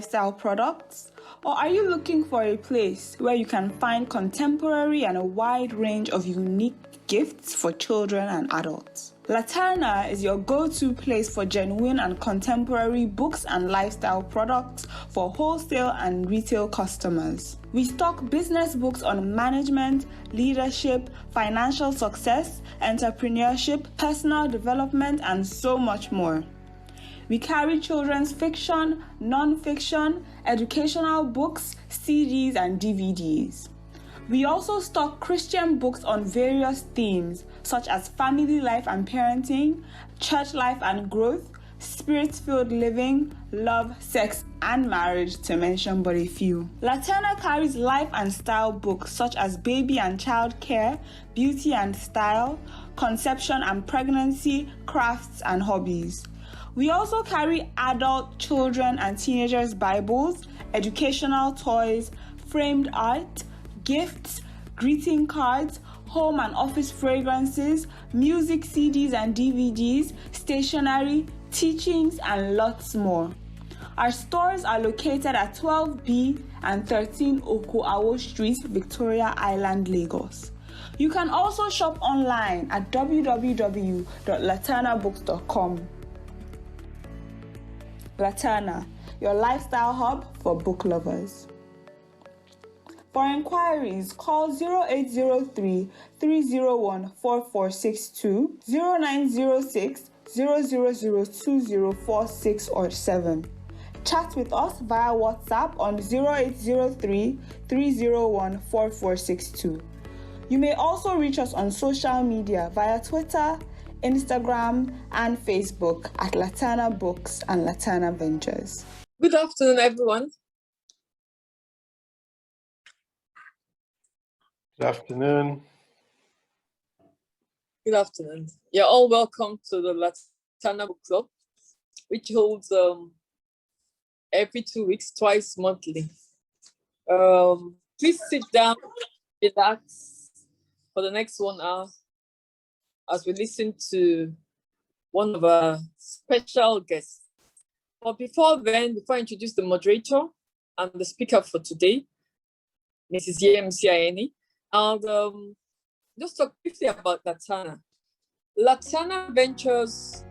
lifestyle products? Or are you looking for a place where you can find contemporary and a wide range of unique gifts for children and adults? Laterna is your go-to place for genuine and contemporary books and lifestyle products for wholesale and retail customers. We stock business books on management, leadership, financial success, entrepreneurship, personal development, and so much more. We carry children's fiction, non-fiction, educational books, CDs, and DVDs. We also stock Christian books on various themes, such as family life and parenting, church life and growth, spirit-filled living, love, sex, and marriage, to mention but a few. Laterna carries life and style books such as baby and child care, beauty and style, conception and pregnancy, crafts, and hobbies. We also carry adult, children, and teenagers' Bibles, educational toys, framed art, gifts, greeting cards, home and office fragrances, music CDs and DVDs, stationery, teachings, and lots more. Our stores are located at 12B and 13 Okoawo Street, Victoria Island, Lagos. You can also shop online at www.laternabooks.com. Laterna, your lifestyle hub for book lovers. For inquiries, call 0803-301-4462, 0906-0002046 or 7. Chat with us via WhatsApp on 0803-301-4462. You may also reach us on social media via Twitter, Instagram, and Facebook at Laterna Books and Laterna Ventures. Good afternoon, everyone. Good afternoon. Good afternoon. You're all welcome to the Laterna Book Club, which holds every 2 weeks, twice monthly. Please sit down, relax for the next 1 hour as we listen to one of our special guests. But before then, before I introduce the moderator and the speaker for today, Mrs. Yemisi Ayeni, I'll just talk briefly about Laterna. Laterna Ventures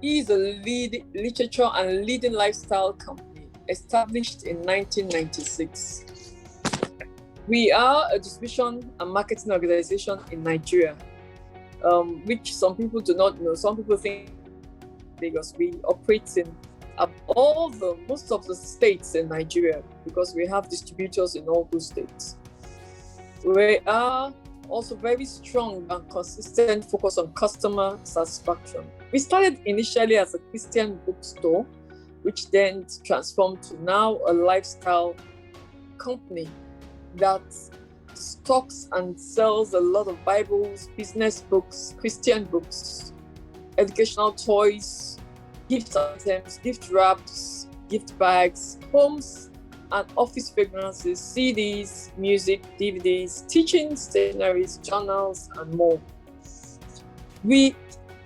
is a lead literature and leading lifestyle company established in 1996. We are a distribution and marketing organization in Nigeria, which some people do not know. Some people think Lagos. We operate in most of the states in Nigeria because we have distributors in all those states. We are also very strong and consistent focus on customer satisfaction. We started initially as a Christian bookstore, which then transformed to now a lifestyle company that stocks and sells a lot of Bibles, business books, Christian books, educational toys, gift items, gift wraps, gift bags, homes and office fragrances, CDs, music, DVDs, teaching, stationaries, journals, and more. We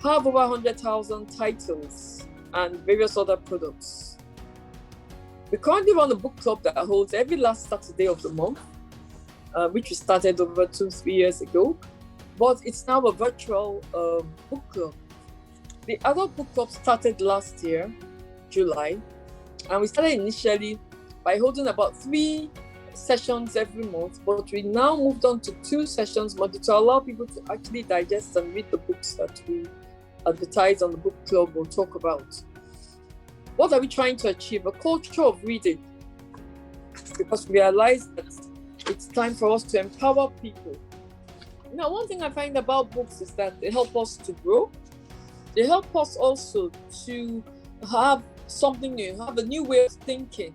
have over 100,000 titles and various other products. We currently run a book club that holds every last Saturday of the month, which we started over 2-3 years ago, but it's now a virtual book club. The other book club started last year, July, and we started initially by holding about 3 sessions every month, but we now moved on to 2 sessions monthly to allow people to actually digest and read the books that we advertise on the book club or talk about. What are we trying to achieve? A culture of reading, because we realize that it's time for us to empower people. Now, one thing I find about books is that they help us to grow. They help us also to have something new, have a new way of thinking.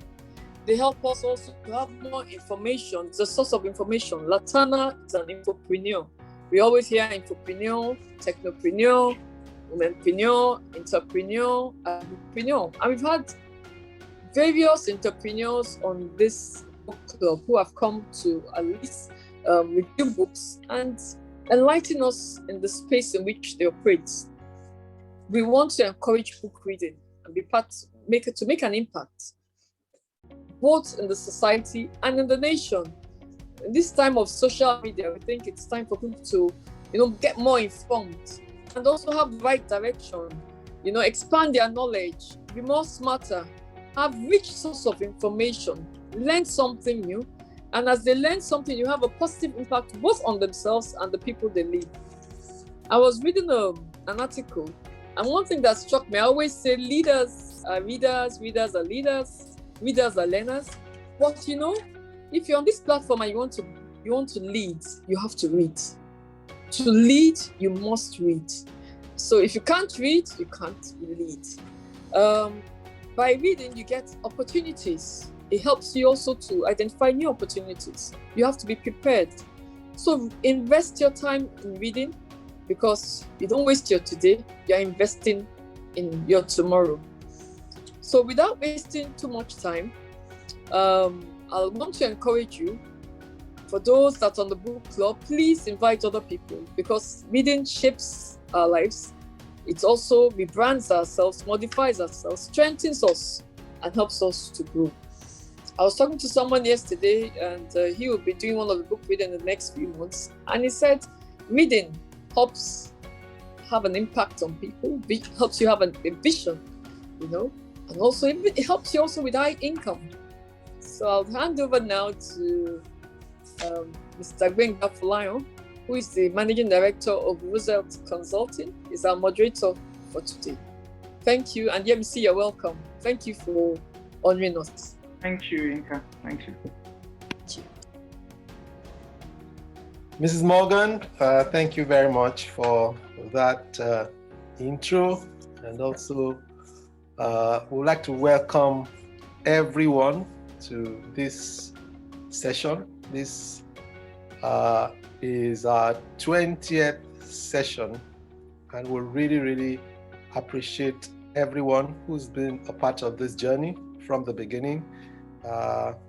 They help us also to have more information. It's a source of information. Laterna is an infopreneur. We always hear infopreneur, technopreneur, womanpreneur, entrepreneur, entrepreneur. And we've had various entrepreneurs on this book club who have come to at least review books and enlighten us in the space in which they operate. We want to encourage book reading and be make an impact. both in the society and in the nation. In this time of social media, we think it's time for people to, get more informed and also have the right direction, expand their knowledge, be more smarter, have rich source of information, learn something new. And as they learn something, you have a positive impact both on themselves and the people they lead. I was reading an article, and one thing that struck me, I always say leaders are readers, readers are leaders, readers are learners. But if you're on this platform and you want to lead, you have to read. To lead, you must read. So if you can't read, you can't lead. By reading, you get opportunities. It helps you also to identify new opportunities. You have to be prepared. So invest your time in reading, because you don't waste your today, you're investing in your tomorrow. So without wasting too much time, I want to encourage you, for those that's on the book club, please invite other people, because reading shapes our lives. It also rebrands ourselves, modifies ourselves, strengthens us, and helps us to grow. I was talking to someone yesterday, and he will be doing one of the book reading in the next few months. And he said, reading helps have an impact on people, helps you have a vision, and also it helps you also with high income. So I'll hand over now to Mr. Gbenga Folayan, who is the Managing Director of Roosevelt Consulting, is our moderator for today. Thank you, and Yemisi, you're welcome. Thank you for honoring us. Thank you, Inka. Thank you. Thank you. Mrs. Morgan, thank you very much for that intro, and also we would like to welcome everyone to this session. This is our 20th session, and we really appreciate everyone who's been a part of this journey from the beginning.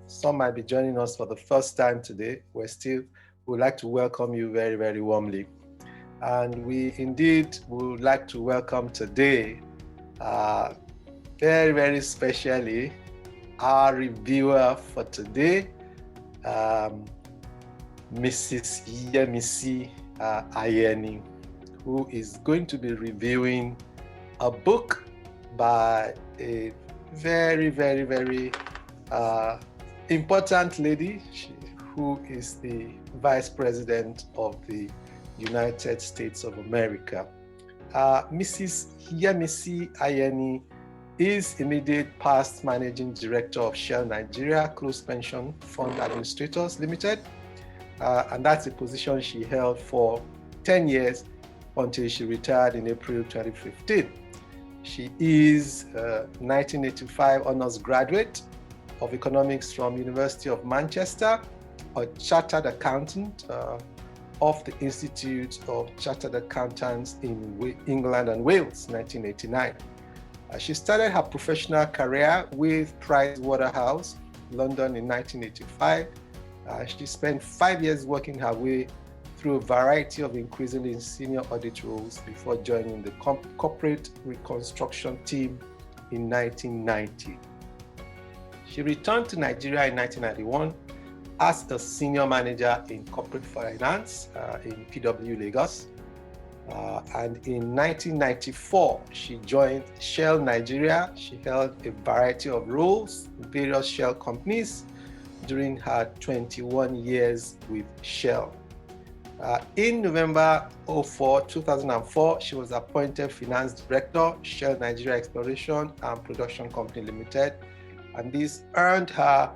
Some might be joining us for the first time today. We'd like to welcome you very warmly. And we indeed would like to welcome today, very specially, our reviewer for today, Mrs. Yemisi Ayeni, who is going to be reviewing a book by a very important lady, who is the Vice President of the United States of America. Mrs. Yemisi Ayeni is immediate past Managing Director of Shell Nigeria Closed Pension Fund Administrators Limited, and that's a position she held for 10 years until she retired in April 2015. She is a 1985 honors graduate of economics from University of Manchester, a chartered accountant of the Institute of Chartered Accountants in England and Wales, 1989. She started her professional career with Pricewaterhouse, London in 1985. She spent 5 years working her way through a variety of increasingly senior audit roles before joining the corporate reconstruction team in 1990. She returned to Nigeria in 1991 as a senior manager in corporate finance in PW Lagos. And in 1994, she joined Shell Nigeria. She held a variety of roles in various Shell companies during her 21 years with Shell. In November 2004, she was appointed Finance Director, Shell Nigeria Exploration and Production Company Limited, and this earned her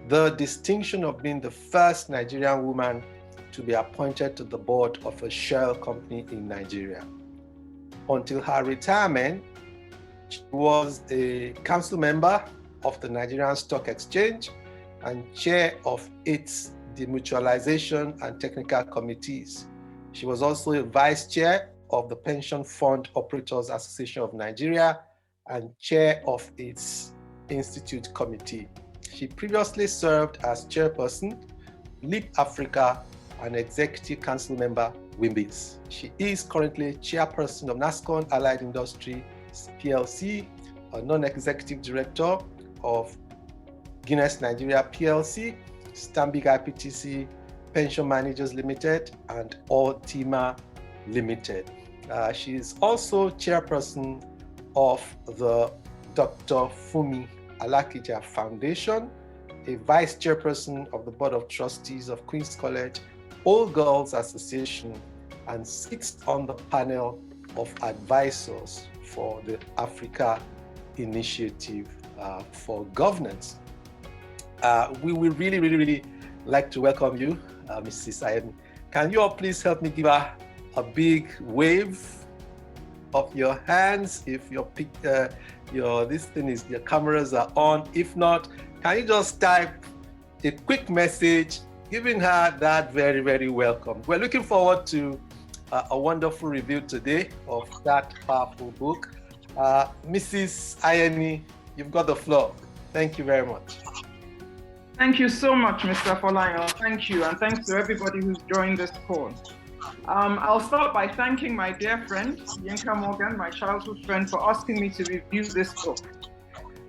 the distinction of being the first Nigerian woman to be appointed to the board of a Shell company in Nigeria. Until her retirement, she was a council member of the Nigerian Stock Exchange and chair of its demutualization and technical committees. She was also a vice chair of the Pension Fund Operators Association of Nigeria and chair of its Institute Committee. She previously served as chairperson, LEAP Africa, and executive council member, WIMBIS. She is currently chairperson of NASCON Allied Industry PLC, a non-executive director of Guinness Nigeria PLC, Stanbic IPTC, Pension Managers Limited, and Altima Limited. She is also chairperson of the Dr. Fumi Alakija Foundation, a vice chairperson of the Board of Trustees of Queen's College Old Girls Association, and sits on the panel of advisors for the Africa Initiative for Governance. We will really like to welcome you, Mrs. Ayeni. Can you all please help me give her a big wave of your hands if your cameras are on? If not, can you just type a quick message giving her that very welcome? We're looking forward to a wonderful review today of that powerful book. Mrs. Ayeni, you've got the floor. Thank you very much. Thank you so much, Mr. Folayan. Thank you, and thanks to everybody who's joined this call. I'll start by thanking my dear friend, Yinka Morgan, my childhood friend, for asking me to review this book.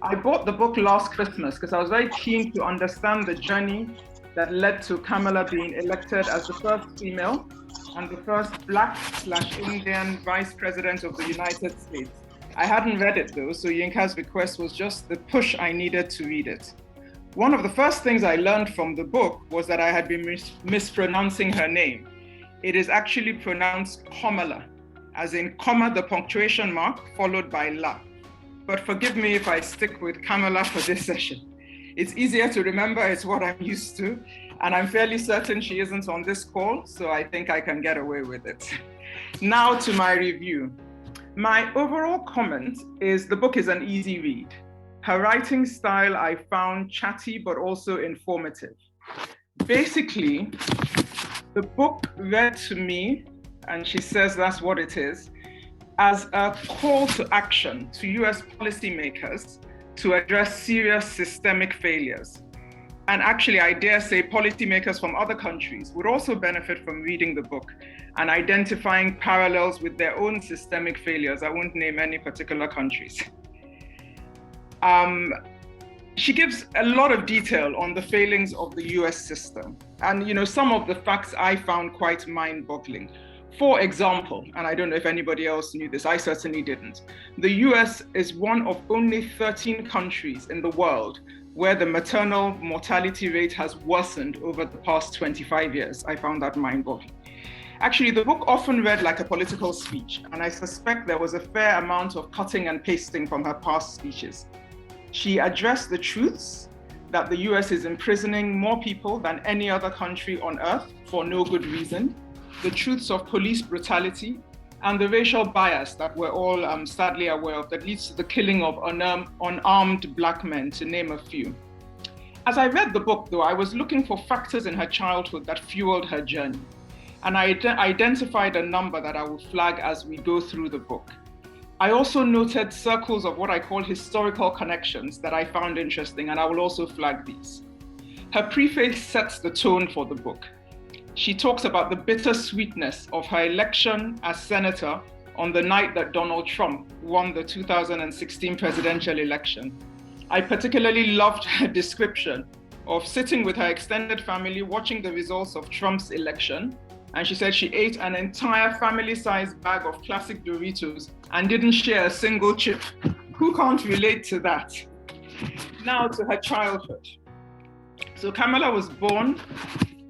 I bought the book last Christmas because I was very keen to understand the journey that led to Kamala being elected as the first female and the first Black/Indian Vice President of the United States. I hadn't read it though, so Yinka's request was just the push I needed to read it. One of the first things I learned from the book was that I had been mispronouncing her name. It is actually pronounced Kamala, as in comma, the punctuation mark, followed by la. But forgive me if I stick with Kamala for this session. It's easier to remember, it's what I'm used to, and I'm fairly certain she isn't on this call, so I think I can get away with it. Now to my review. My overall comment is the book is an easy read. Her writing style I found chatty but also informative. Basically, the book read to me, and she says that's what it is, as a call to action to US policymakers to address serious systemic failures. And actually, I dare say policymakers from other countries would also benefit from reading the book and identifying parallels with their own systemic failures. I won't name any particular countries. She gives a lot of detail on the failings of the US system. And some of the facts I found quite mind-boggling. For example, and I don't know if anybody else knew this, I certainly didn't, the US is one of only 13 countries in the world where the maternal mortality rate has worsened over the past 25 years. I found that mind-boggling. Actually, the book often read like a political speech, and I suspect there was a fair amount of cutting and pasting from her past speeches. She addressed the truths that the US is imprisoning more people than any other country on earth for no good reason, the truths of police brutality, and the racial bias that we're all sadly aware of that leads to the killing of unarmed Black men, to name a few. As I read the book, though, I was looking for factors in her childhood that fueled her journey. And I identified a number that I will flag as we go through the book. I also noted circles of what I call historical connections that I found interesting, and I will also flag these. Her preface sets the tone for the book. She talks about the bittersweetness of her election as senator on the night that Donald Trump won the 2016 presidential election. I particularly loved her description of sitting with her extended family watching the results of Trump's election. And she said she ate an entire family-sized bag of classic Doritos and didn't share a single chip. Who can't relate to that? Now to her childhood. So Kamala was born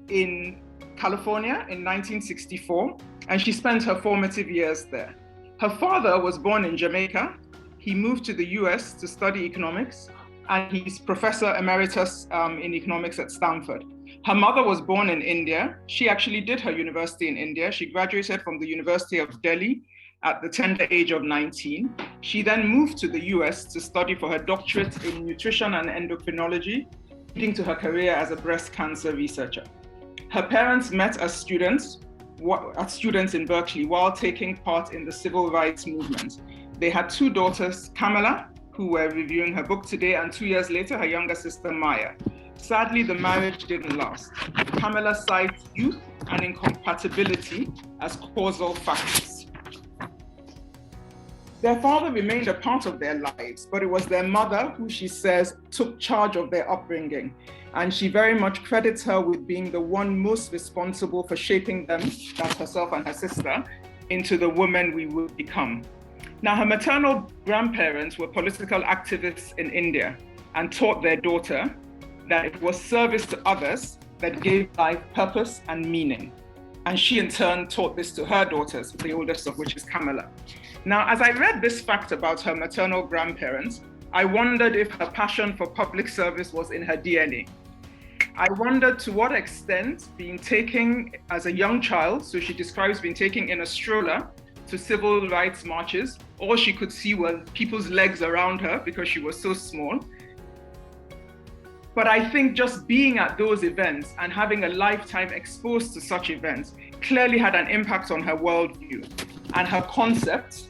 in California in 1964, and she spent her formative years there. Her father was born in Jamaica. He moved to the US to study economics, and he's professor emeritus in economics at Stanford. Her mother was born in India. She actually did her university in India. She graduated from the University of Delhi at the tender age of 19. She then moved to the US to study for her doctorate in nutrition and endocrinology, leading to her career as a breast cancer researcher. Her parents met as students in Berkeley while taking part in the civil rights movement. They had two daughters, Kamala, who we're reviewing her book today, and 2 years later, her younger sister, Maya. Sadly, the marriage didn't last. Kamala cites youth and incompatibility as causal factors. Their father remained a part of their lives, but it was their mother who, she says, took charge of their upbringing. And she very much credits her with being the one most responsible for shaping them, that's herself and her sister, into the women we would become. Now, her maternal grandparents were political activists in India and taught their daughter that it was service to others that gave life purpose and meaning. And she in turn taught this to her daughters, the oldest of which is Kamala. Now, as I read this fact about her maternal grandparents, I wondered if her passion for public service was in her DNA. I wondered to what extent being taken as a young child, so she describes being taken in a stroller to civil rights marches, all she could see were people's legs around her because she was so small. But I think just being at those events and having a lifetime exposed to such events clearly had an impact on her worldview and her concept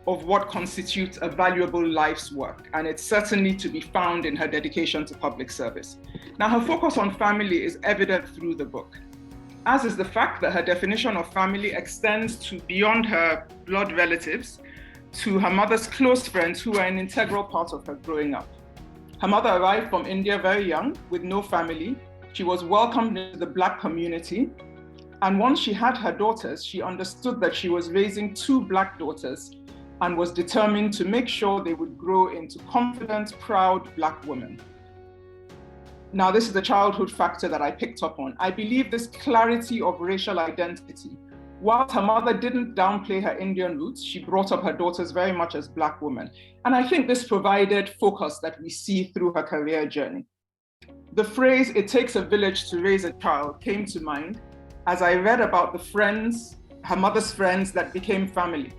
of what constitutes a valuable life's work. And it's certainly to be found in her dedication to public service. Now, her focus on family is evident through the book, as is the fact that her definition of family extends to beyond her blood relatives, to her mother's close friends who were an integral part of her growing up. Her mother arrived from India very young with no family. She was welcomed into the Black community. And once she had her daughters, she understood that she was raising two Black daughters and was determined to make sure they would grow into confident, proud Black women. Now, this is the childhood factor that I picked up on. I believe this clarity of racial identity, whilst her mother didn't downplay her Indian roots, she brought up her daughters very much as Black women. And I think this provided focus that we see through her career journey. The phrase, "it takes a village to raise a child," came to mind as I read about the friends, her mother's friends that became family.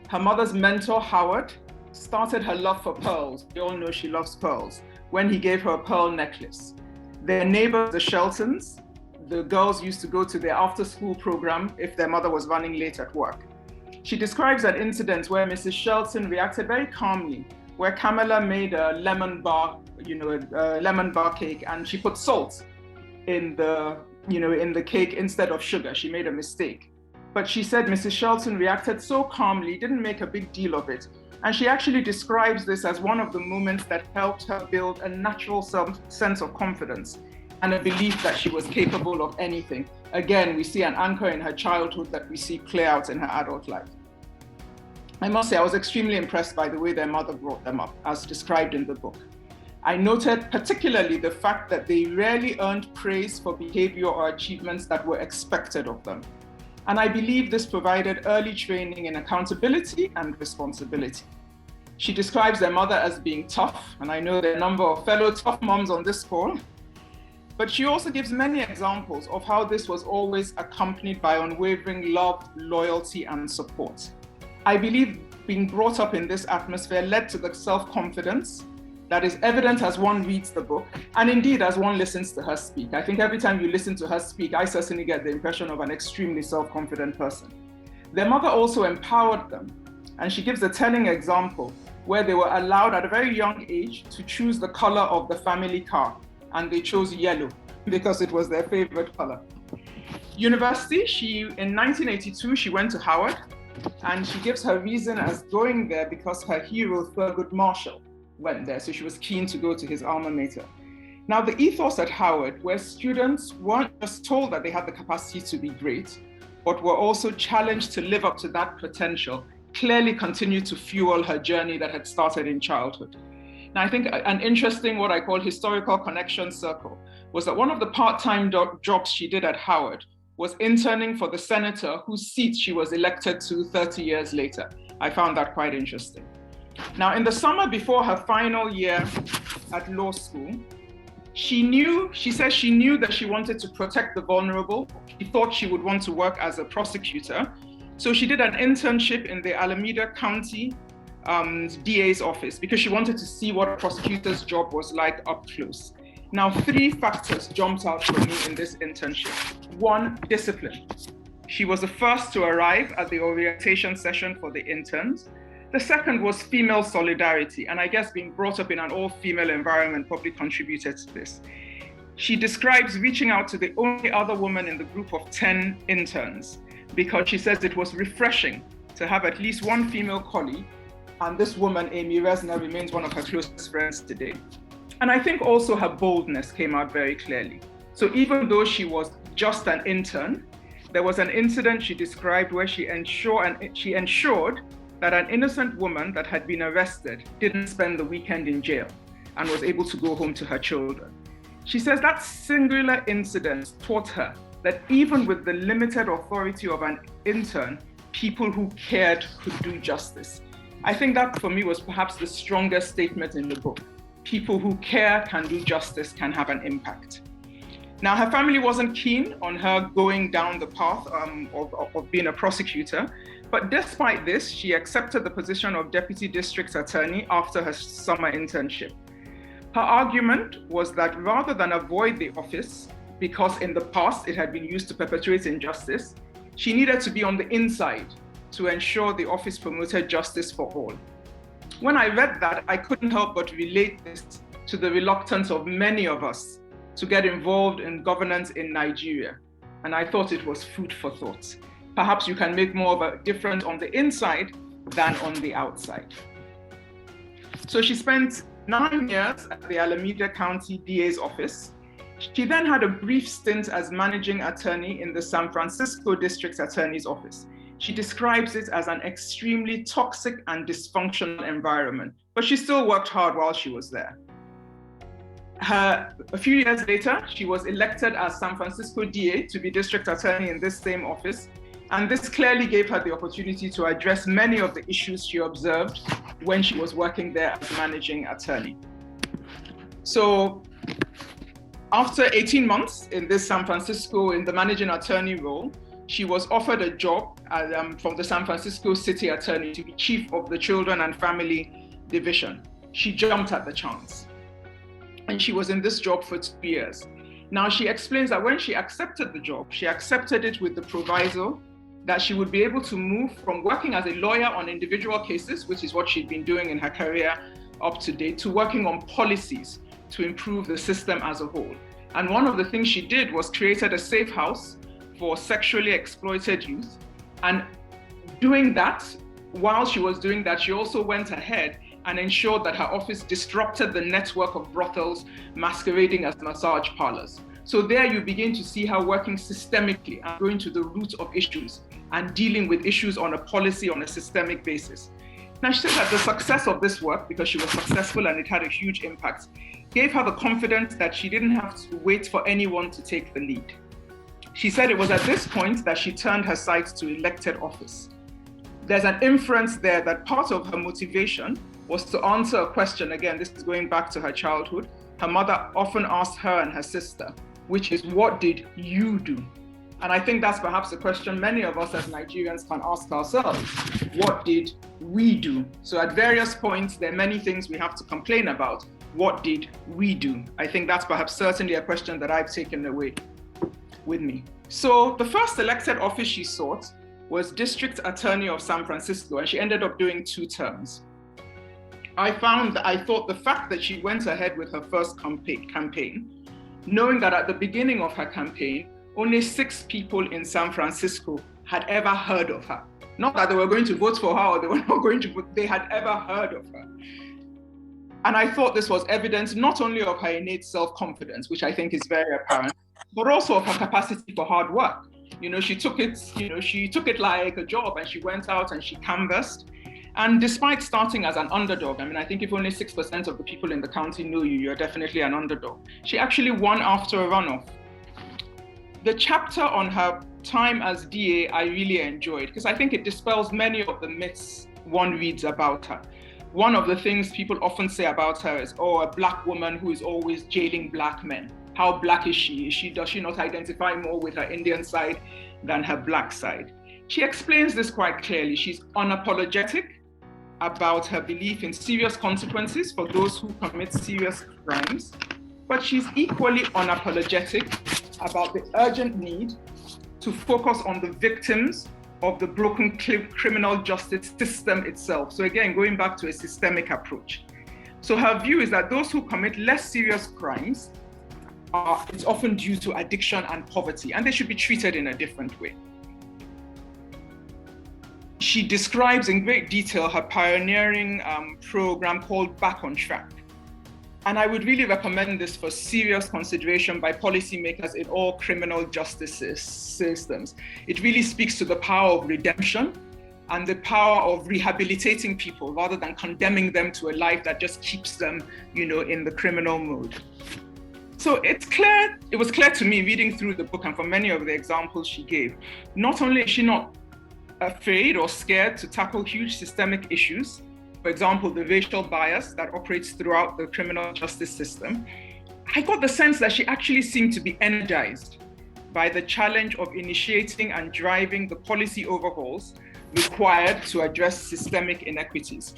Her mother's mentor, Howard, started her love for pearls. We all know she loves pearls, when he gave her a pearl necklace. Their neighbors, the Sheltons, the girls used to go to their after-school program if their mother was running late at work. She describes an incident where Mrs. Shelton reacted very calmly, where Kamala made a lemon bar, a lemon bar cake, and she put salt in the cake instead of sugar. She made a mistake. But she said Mrs. Shelton reacted so calmly, didn't make a big deal of it. And she actually describes this as one of the moments that helped her build a natural sense of confidence and a belief that she was capable of anything. Again, we see an anchor in her childhood that we see play out in her adult life. I must say, I was extremely impressed by the way their mother brought them up, as described in the book. I noted particularly the fact that they rarely earned praise for behavior or achievements that were expected of them. And I believe this provided early training in accountability and responsibility. She describes their mother as being tough, and I know there are a number of fellow tough moms on this call. But she also gives many examples of how this was always accompanied by unwavering love, loyalty, and support. I believe being brought up in this atmosphere led to the self-confidence that is evident as one reads the book, and indeed as one listens to her speak. I think every time you listen to her speak, I certainly get the impression of an extremely self-confident person. Their mother also empowered them, and she gives a telling example where they were allowed at a very young age to choose the color of the family car, and they chose yellow because it was their favorite color. University, in 1982, she went to Howard, and she gives her reason as going there because her hero, Thurgood Marshall, went there, so she was keen to go to his alma mater. Now, the ethos at Howard, where students weren't just told that they had the capacity to be great, but were also challenged to live up to that potential, clearly continued to fuel her journey that had started in childhood. Now, I think an interesting, what I call historical connection circle, was that one of the part-time jobs she did at Howard was interning for the senator whose seat she was elected to 30 years later. I found that quite interesting. Now, in the summer before her final year at law school, she says she knew that she wanted to protect the vulnerable. She thought she would want to work as a prosecutor. So she did an internship in the Alameda County DA's office because she wanted to see what a prosecutor's job was like up close. Now, 3 factors jumped out for me in this internship. 1, discipline. She was the first to arrive at the orientation session for the interns. The second was female solidarity, and I guess being brought up in an all-female environment probably contributed to this. She describes reaching out to the only other woman in the group of 10 interns because she says it was refreshing to have at least one female colleague And this woman, Amy Resner, remains one of her closest friends today. And I think also her boldness came out very clearly. So even though she was just an intern, there was an incident she described where she ensured that an innocent woman that had been arrested didn't spend the weekend in jail and was able to go home to her children. She says that singular incident taught her that even with the limited authority of an intern, people who cared could do justice. I think that for me was perhaps the strongest statement in the book. People who care can do justice, can have an impact. Now, her family wasn't keen on her going down the path of being a prosecutor, but despite this, she accepted the position of Deputy District Attorney after her summer internship. Her argument was that rather than avoid the office, because in the past it had been used to perpetuate injustice, she needed to be on the inside to ensure the office promoted justice for all. When I read that, I couldn't help but relate this to the reluctance of many of us to get involved in governance in Nigeria. And I thought it was food for thought. Perhaps you can make more of a difference on the inside than on the outside. So she spent 9 years at the Alameda County DA's office. She then had a brief stint as managing attorney in the San Francisco District Attorney's office. She describes it as an extremely toxic and dysfunctional environment, but she still worked hard while she was there. A few years later, she was elected as San Francisco DA to be district attorney in this same office. And this clearly gave her the opportunity to address many of the issues she observed when she was working there as managing attorney. So after 18 months in this San Francisco, in the managing attorney role, she was offered a job from the San Francisco City Attorney to be chief of the Children and Family Division. She jumped at the chance. And she was in this job for 2 years. Now, she explains that when she accepted the job, she accepted it with the proviso that she would be able to move from working as a lawyer on individual cases, which is what she'd been doing in her career up to date, to working on policies to improve the system as a whole. And one of the things she did was created a safe house for sexually exploited youth. And doing that, while she was doing that, she also went ahead and ensured that her office disrupted the network of brothels masquerading as massage parlors. So there you begin to see her working systemically and going to the root of issues and dealing with issues on a policy, on a systemic basis. Now, she said that the success of this work, because she was successful and it had a huge impact, gave her the confidence that she didn't have to wait for anyone to take the lead. She said it was at this point that she turned her sights to elected office. There's an inference there that part of her motivation was to answer a question. Again, this is going back to her childhood. Her mother often asked her and her sister, which is, what did you do? And I think that's perhaps a question many of us as Nigerians can ask ourselves. What did we do? So at various points, there are many things we have to complain about. What did we do? I think that's perhaps certainly a question that I've taken away with me. So the first elected office she sought was District Attorney of San Francisco, and she ended up doing 2 terms. I thought the fact that she went ahead with her first campaign, knowing that at the beginning of her campaign, only 6 people in San Francisco had ever heard of her. Not that they were going to vote for her or they were not going to vote, they had ever heard of her. And I thought this was evidence not only of her innate self-confidence, which I think is very apparent, but also of her capacity for hard work. She took it like a job, and she went out and she canvassed. And despite starting as an underdog, I think if only 6% of the people in the county know you, you're definitely an underdog. She actually won after a runoff. The chapter on her time as DA I really enjoyed, because I think it dispels many of the myths one reads about her. One of the things people often say about her is, a black woman who is always jailing black men. How black is she? Does she not identify more with her Indian side than her black side? She explains this quite clearly. She's unapologetic about her belief in serious consequences for those who commit serious crimes, but she's equally unapologetic about the urgent need to focus on the victims of the broken criminal justice system itself. So again, going back to a systemic approach. So her view is that those who commit less serious crimes it's often due to addiction and poverty, and they should be treated in a different way. she describes in great detail her pioneering program called Back on Track. And I would really recommend this for serious consideration by policymakers in all criminal justice systems. It really speaks to the power of redemption and the power of rehabilitating people rather than condemning them to a life that just keeps them, in the criminal mode. So it was clear to me reading through the book and from many of the examples she gave, not only is she not afraid or scared to tackle huge systemic issues, for example, the racial bias that operates throughout the criminal justice system, I got the sense that she actually seemed to be energized by the challenge of initiating and driving the policy overhauls required to address systemic inequities.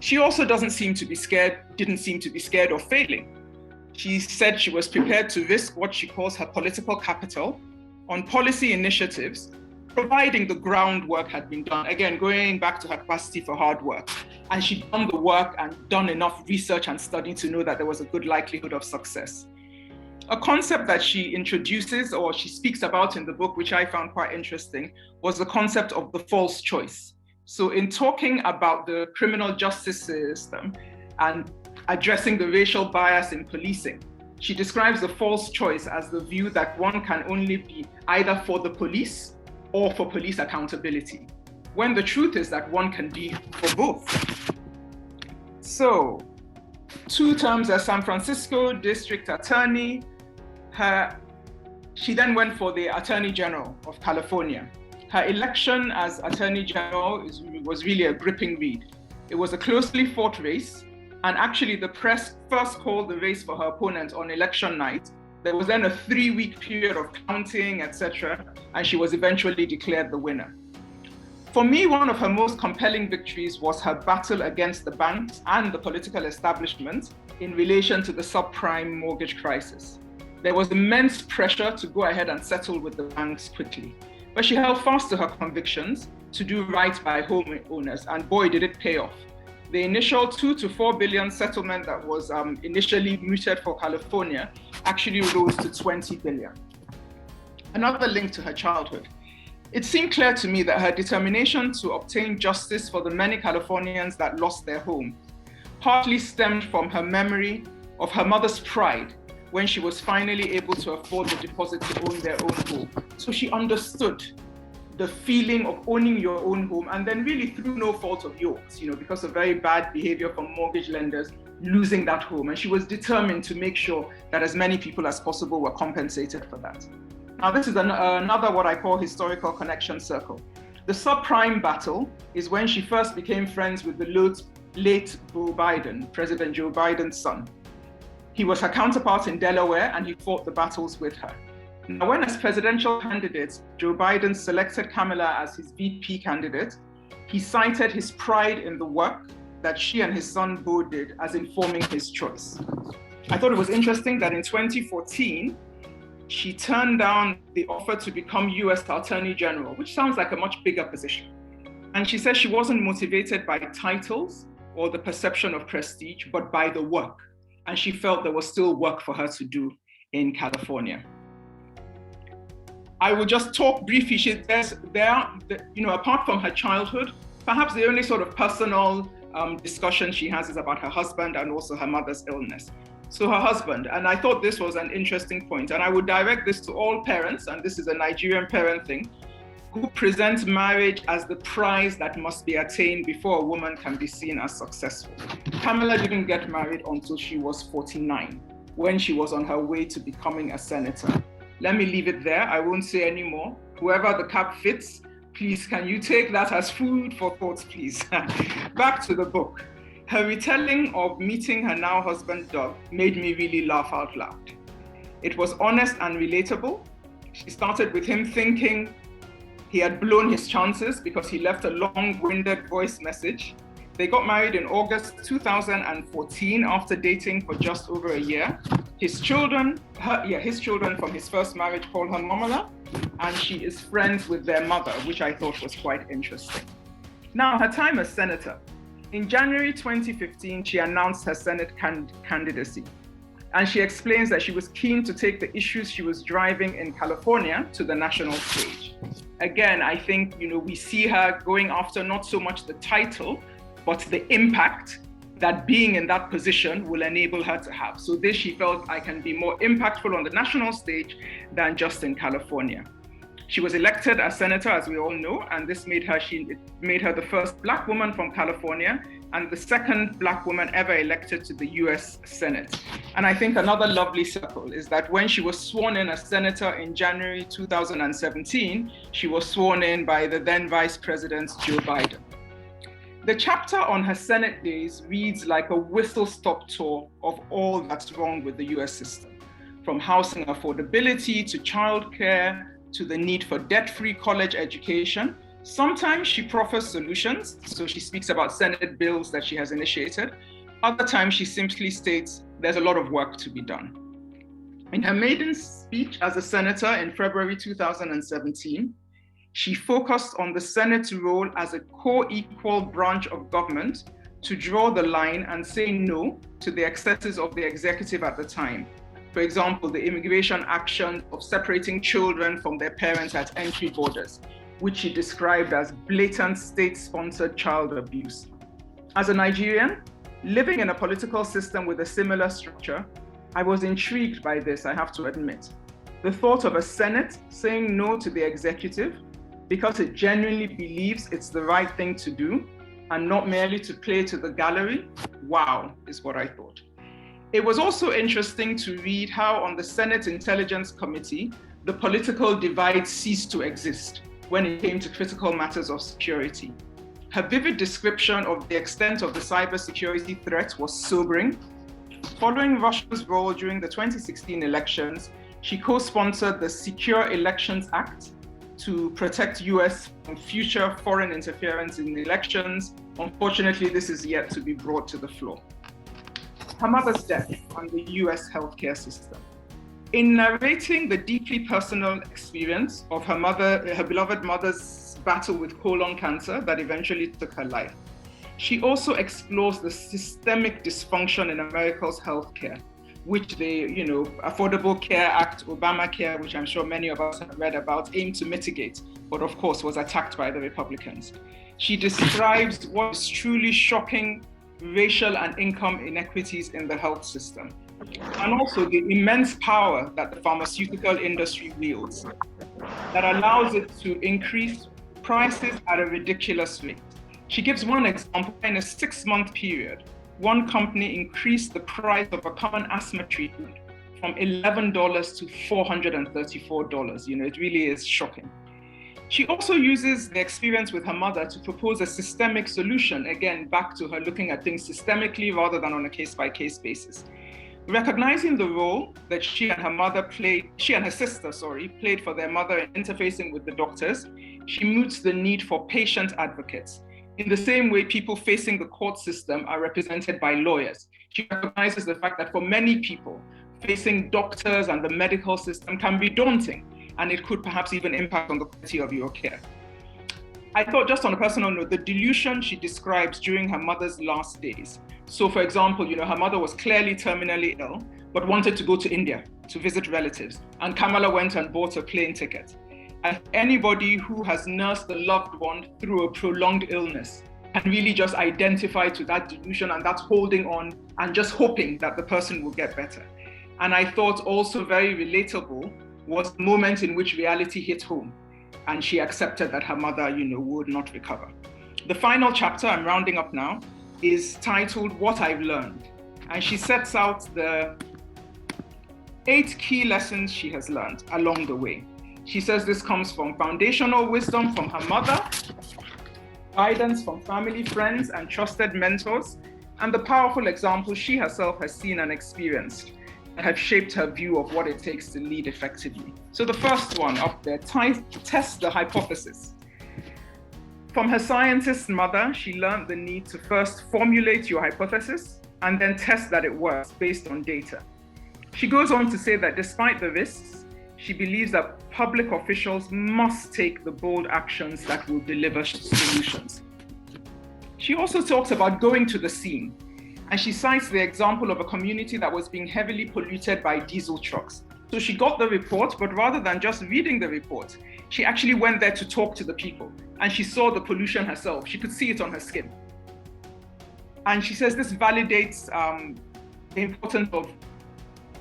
She also didn't seem to be scared of failing. She said she was prepared to risk what she calls her political capital on policy initiatives, providing the groundwork had been done. Again, going back to her capacity for hard work. And she'd done the work and done enough research and study to know that there was a good likelihood of success. A concept that she introduces or she speaks about in the book, which I found quite interesting, was the concept of the false choice. So in talking about the criminal justice system and addressing the racial bias in policing, she describes the false choice as the view that one can only be either for the police or for police accountability, when the truth is that one can be for both. So, 2 terms as San Francisco District Attorney. She then went for the Attorney General of California. Her election as Attorney General was really a gripping read. It was a closely fought race, and actually the press first called the race for her opponent on election night. There was then a 3-week period of counting, etc., and she was eventually declared the winner. For me, one of her most compelling victories was her battle against the banks and the political establishment in relation to the subprime mortgage crisis. There was immense pressure to go ahead and settle with the banks quickly, but she held fast to her convictions to do right by homeowners, and boy, did it pay off. The initial $2 to $4 billion settlement that was initially mooted for California actually rose to $20 billion. Another link to her childhood. It seemed clear to me that her determination to obtain justice for the many Californians that lost their home partly stemmed from her memory of her mother's pride when she was finally able to afford the deposit to own their own home. So she understood the feeling of owning your own home, and then really through no fault of yours, because of very bad behavior from mortgage lenders, losing that home. And she was determined to make sure that as many people as possible were compensated for that. Now, this is another what I call historical connection circle. The subprime battle is when she first became friends with the late Joe Biden, President Joe Biden's son. He was her counterpart in Delaware, and he fought the battles with her. Now, when as presidential candidate, Joe Biden selected Kamala as his VP candidate, he cited his pride in the work that she and his son Beau did as informing his choice. I thought it was interesting that in 2014, she turned down the offer to become US Attorney General, which sounds like a much bigger position. And she said she wasn't motivated by titles or the perception of prestige, but by the work. And she felt there was still work for her to do in California. I will just talk briefly. Apart from her childhood, perhaps the only sort of personal discussion she has is about her husband and also her mother's illness. So her husband, and I thought this was an interesting point, and I would direct this to all parents, and this is a Nigerian parent thing, who present marriage as the prize that must be attained before a woman can be seen as successful. Kamala didn't get married until she was 49, when she was on her way to becoming a senator. Let me leave it there. I won't say any more. Whoever the cap fits, please, can you take that as food for thought, please? Back to the book. Her retelling of meeting her now husband, Doug, made me really laugh out loud. It was honest and relatable. She started with him thinking he had blown his chances because he left a long-winded voice message. They got married in August 2014 after dating for just over a year. His children from his first marriage call her Momala, and she is friends with their mother, which I thought was quite interesting. Now, her time as senator. In January 2015, she announced her Senate candidacy. And she explains that she was keen to take the issues she was driving in California to the national stage. Again, I think, we see her going after not so much the title, but the impact that being in that position will enable her to have. So this, she felt, I can be more impactful on the national stage than just in California. She was elected as senator, as we all know, and this made her the first Black woman from California and the second Black woman ever elected to the US Senate. And I think another lovely circle is that when she was sworn in as senator in January 2017, she was sworn in by the then Vice President Joe Biden. The chapter on her Senate days reads like a whistle-stop tour of all that's wrong with the US system, from housing affordability to childcare, to the need for debt-free college education. Sometimes she proffers solutions, so she speaks about Senate bills that she has initiated. Other times she simply states there's a lot of work to be done. In her maiden speech as a senator in February 2017, she focused on the Senate's role as a co-equal branch of government to draw the line and say no to the excesses of the executive at the time. For example, the immigration action of separating children from their parents at entry borders, which she described as blatant state-sponsored child abuse. As a Nigerian, living in a political system with a similar structure, I was intrigued by this, I have to admit. The thought of a Senate saying no to the executive because it genuinely believes it's the right thing to do and not merely to play to the gallery, wow, is what I thought. It was also interesting to read how on the Senate Intelligence Committee, the political divide ceased to exist when it came to critical matters of security. Her vivid description of the extent of the cybersecurity threat was sobering. Following Russia's role during the 2016 elections, she co-sponsored the Secure Elections Act to protect US from future foreign interference in elections. Unfortunately, this is yet to be brought to the floor. Her mother's death on the US healthcare system. In narrating the deeply personal experience of her beloved mother's battle with colon cancer that eventually took her life, she also explores the systemic dysfunction in America's healthcare, which the Affordable Care Act, Obamacare, which I'm sure many of us have read about, aimed to mitigate, but of course was attacked by the Republicans. She describes what is truly shocking racial and income inequities in the health system, and also the immense power that the pharmaceutical industry wields that allows it to increase prices at a ridiculous rate. She gives one example. In a 6-month period, one company increased the price of a common asthma treatment from $11 to $434. It really is shocking. She also uses the experience with her mother to propose a systemic solution, again, back to her looking at things systemically rather than on a case-by-case basis. Recognizing the role that she and her sister played for their mother in interfacing with the doctors, she moots the need for patient advocates. In the same way people facing the court system are represented by lawyers, she recognizes the fact that for many people, facing doctors and the medical system can be daunting, and it could perhaps even impact on the quality of your care. I thought, just on a personal note, the delusion she describes during her mother's last days. So for example, her mother was clearly terminally ill, but wanted to go to India to visit relatives. And Kamala went and bought a plane ticket. And anybody who has nursed a loved one through a prolonged illness can really just identify to that delusion and that holding on and just hoping that the person will get better. And I thought also very relatable was the moment in which reality hit home and she accepted that her mother, would not recover. The final chapter, I'm rounding up now, is titled What I've Learned. And she sets out the 8 key lessons she has learned along the way. She says this comes from foundational wisdom from her mother, guidance from family, friends, and trusted mentors, and the powerful examples she herself has seen and experienced that have shaped her view of what it takes to lead effectively. So the first one up there, test the hypothesis. From her scientist mother, she learned the need to first formulate your hypothesis and then test that it works based on data. She goes on to say that despite the risks, she believes that public officials must take the bold actions that will deliver solutions. She also talks about going to the scene And she cites the example of a community that was being heavily polluted by diesel trucks. So she got the report, but rather than just reading the report, she actually went there to talk to the people. And she saw the pollution herself. She could see it on her skin. And she says this validates the importance of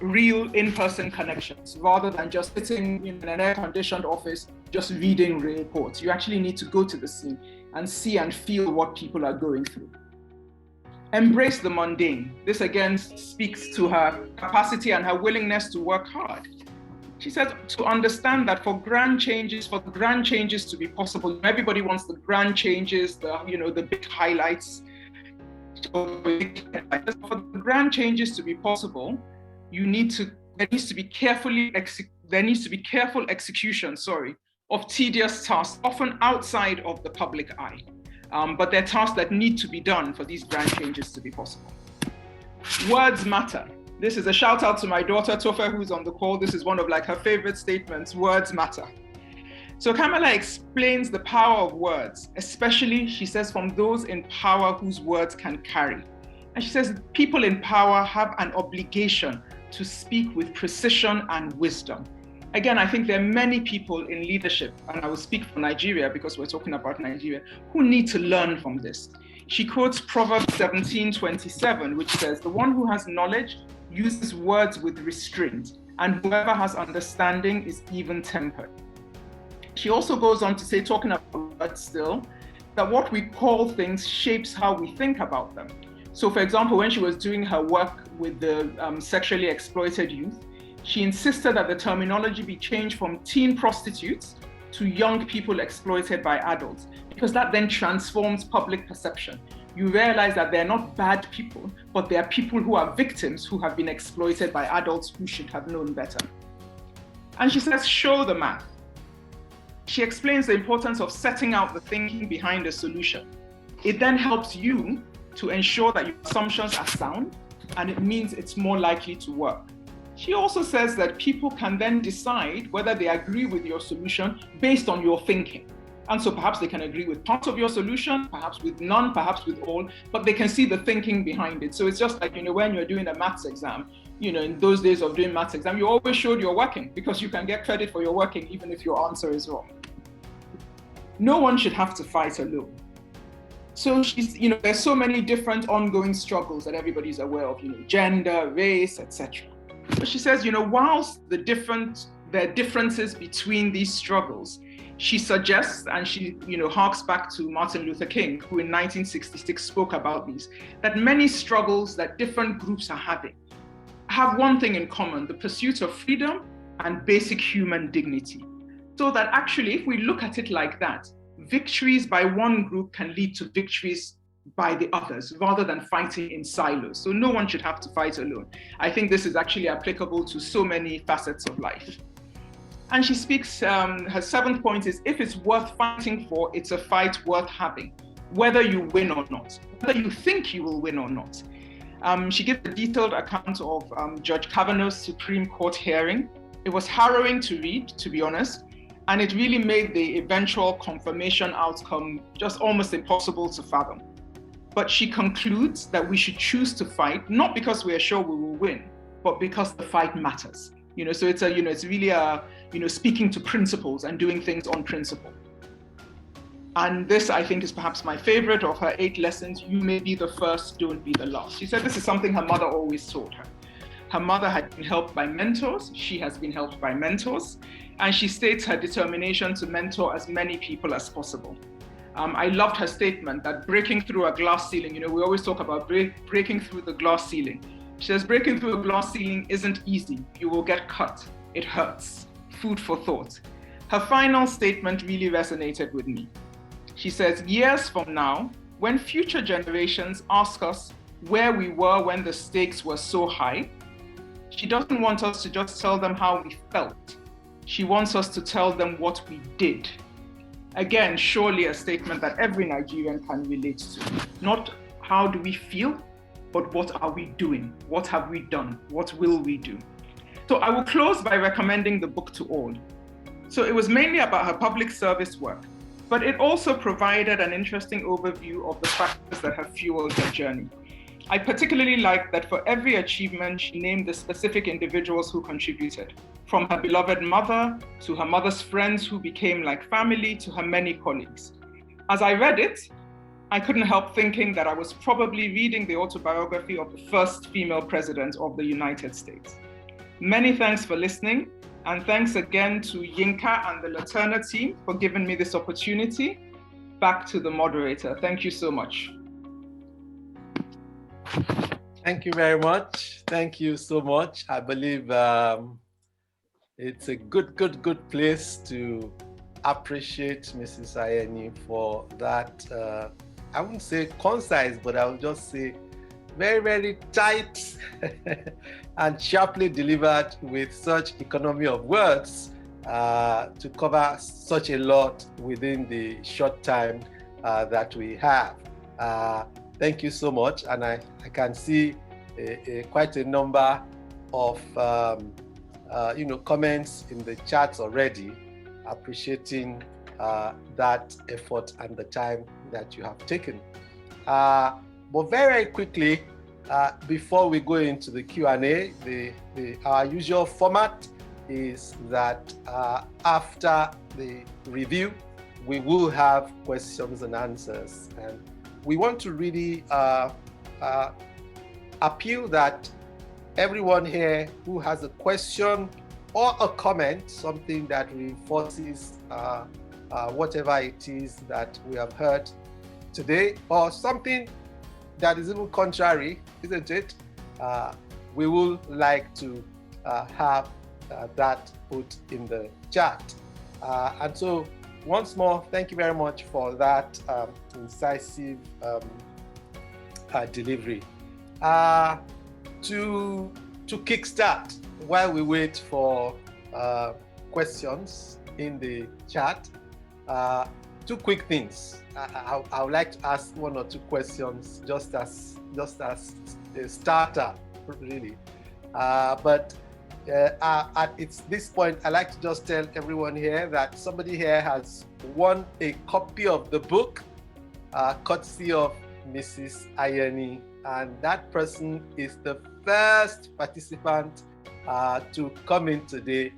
real in-person connections rather than just sitting in an air-conditioned office just reading reports. You actually need to go to the scene and see and feel what people are going through. Embrace the mundane. This again speaks to her capacity and her willingness to work hard. She says to understand that for the grand changes to be possible, everybody wants the grand changes, the big highlights. For the grand changes to be possible, there needs to be careful execution, of tedious tasks, often outside of the public eye. But they're tasks that need to be done for these grand changes to be possible. Words matter. This is a shout out to my daughter, Tofa, who's on the call. This is one of her favorite statements, words matter. So Kamala explains the power of words, especially, she says, from those in power whose words can carry. And she says people in power have an obligation to speak with precision and wisdom. Again, I think there are many people in leadership, and I will speak for Nigeria because we're talking about Nigeria, who need to learn from this. She quotes Proverbs 17:27, which says, "The one who has knowledge uses words with restraint, and whoever has understanding is even-tempered." She also goes on to say, talking about words still, that what we call things shapes how we think about them. So for example, when she was doing her work with the sexually exploited youth, she insisted that the terminology be changed from teen prostitutes to young people exploited by adults, because that then transforms public perception. You realize that they're not bad people, but they are people who are victims who have been exploited by adults who should have known better. And she says, show the math. She explains the importance of setting out the thinking behind a solution. It then helps you to ensure that your assumptions are sound, and it means it's more likely to work. She also says that people can then decide whether they agree with your solution based on your thinking. And so perhaps they can agree with part of your solution, perhaps with none, perhaps with all, but they can see the thinking behind it. So it's just like, when you're doing a maths exam, in those days of doing maths exam, you always showed you're working because you can get credit for your working even if your answer is wrong. No one should have to fight alone. So she's, there's so many different ongoing struggles that everybody's aware of, gender, race, etc. But she says, whilst there are differences between these struggles, she suggests, and she, harks back to Martin Luther King, who in 1966 spoke about these, that many struggles that different groups are having have one thing in common, the pursuit of freedom and basic human dignity. So that actually, if we look at it like that, victories by one group can lead to victories by the others, rather than fighting in silos. So no one should have to fight alone. I think this is actually applicable to so many facets of life. And she speaks, her seventh point is, if it's worth fighting for, it's a fight worth having, whether you win or not, whether you think you will win or not. She gives a detailed account of Judge Kavanaugh's Supreme Court hearing. It was harrowing to read, to be honest, and it really made the eventual confirmation outcome just almost impossible to fathom. But she concludes that we should choose to fight, not because we are sure we will win, but because the fight matters. So it's it's really speaking to principles and doing things on principle. And this, I think, is perhaps my favorite of her 8 lessons. You may be the first, don't be the last. She said this is something her mother always taught her. Her mother had been helped by mentors. She has been helped by mentors. And she states her determination to mentor as many people as possible. I loved her statement that breaking through a glass ceiling, we always talk about breaking through the glass ceiling. She says, breaking through a glass ceiling isn't easy. You will get cut. It hurts. Food for thought. Her final statement really resonated with me. She says, years from now, when future generations ask us where we were when the stakes were so high, she doesn't want us to just tell them how we felt. She wants us to tell them what we did. Again, surely a statement that every Nigerian can relate to. Not how do we feel, but what are we doing? What have we done? What will we do? So I will close by recommending the book to all. So it was mainly about her public service work, but it also provided an interesting overview of the factors that have fueled her journey. I particularly liked that for every achievement, she named the specific individuals who contributed, from her beloved mother to her mother's friends who became like family to her many colleagues. As I read it, I couldn't help thinking that I was probably reading the autobiography of the first female president of the United States. Many thanks for listening, and thanks again to Yinka and the Laterna team for giving me this opportunity. Back to the moderator. Thank you so much. Thank you very much. Thank you so much. I believe it's a good place to appreciate Mrs. Ayeni for that, I wouldn't say concise, but I would just say very tight and sharply delivered with such economy of words to cover such a lot within the short time that we have. Thank you so much. And I can see quite a number of comments in the chats already, appreciating that effort and the time that you have taken. But very quickly, before we go into the Q&A, our usual format is that after the review, we will have questions and answers. And we want to really appeal that everyone here who has a question or a comment, something that reinforces whatever it is that we have heard today, or something that is even contrary, isn't it? We would like to have that put in the chat. And so once more, thank you very much for that incisive delivery. To kickstart, while we wait for questions in the chat, two quick things. I would like to ask one or two questions just as a starter, really. But at this point, I'd like to just tell everyone here that somebody here has won a copy of the book, courtesy of Mrs. Ayeni, and that person is the first participant to come in today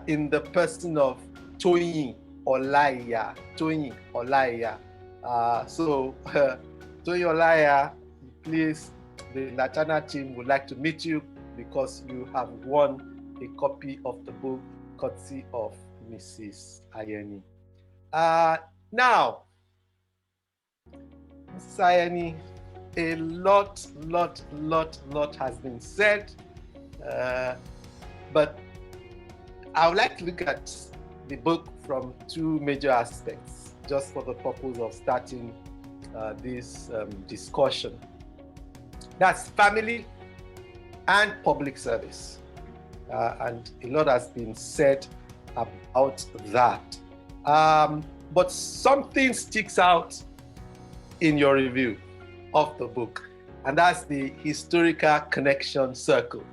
in the person of Toyin Olaiya. Toyin Olaiya. So Toyin Olaiya, please, the Laterna team would like to meet you because you have won a copy of the book courtesy of Mrs. Ayeni. Now, Mrs. Ayeni, a lot has been said, but I would like to look at the book from two major aspects, just for the purpose of starting this discussion. That's family and public service. And a lot has been said about that. But something sticks out in your review of the book, and that's the historical connection circle.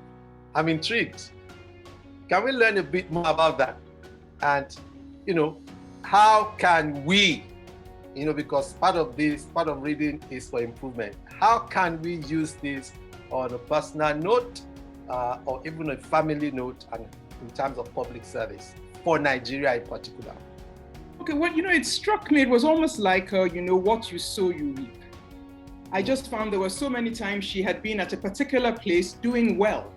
I'm intrigued. Can we learn a bit more about that? And, how can we, because part of reading is for improvement. How can we use this on a personal note or even a family note and in terms of public service for Nigeria in particular? Okay, well, it struck me, it was almost like, what you sow, you reap. I just found there were so many times she had been at a particular place doing well.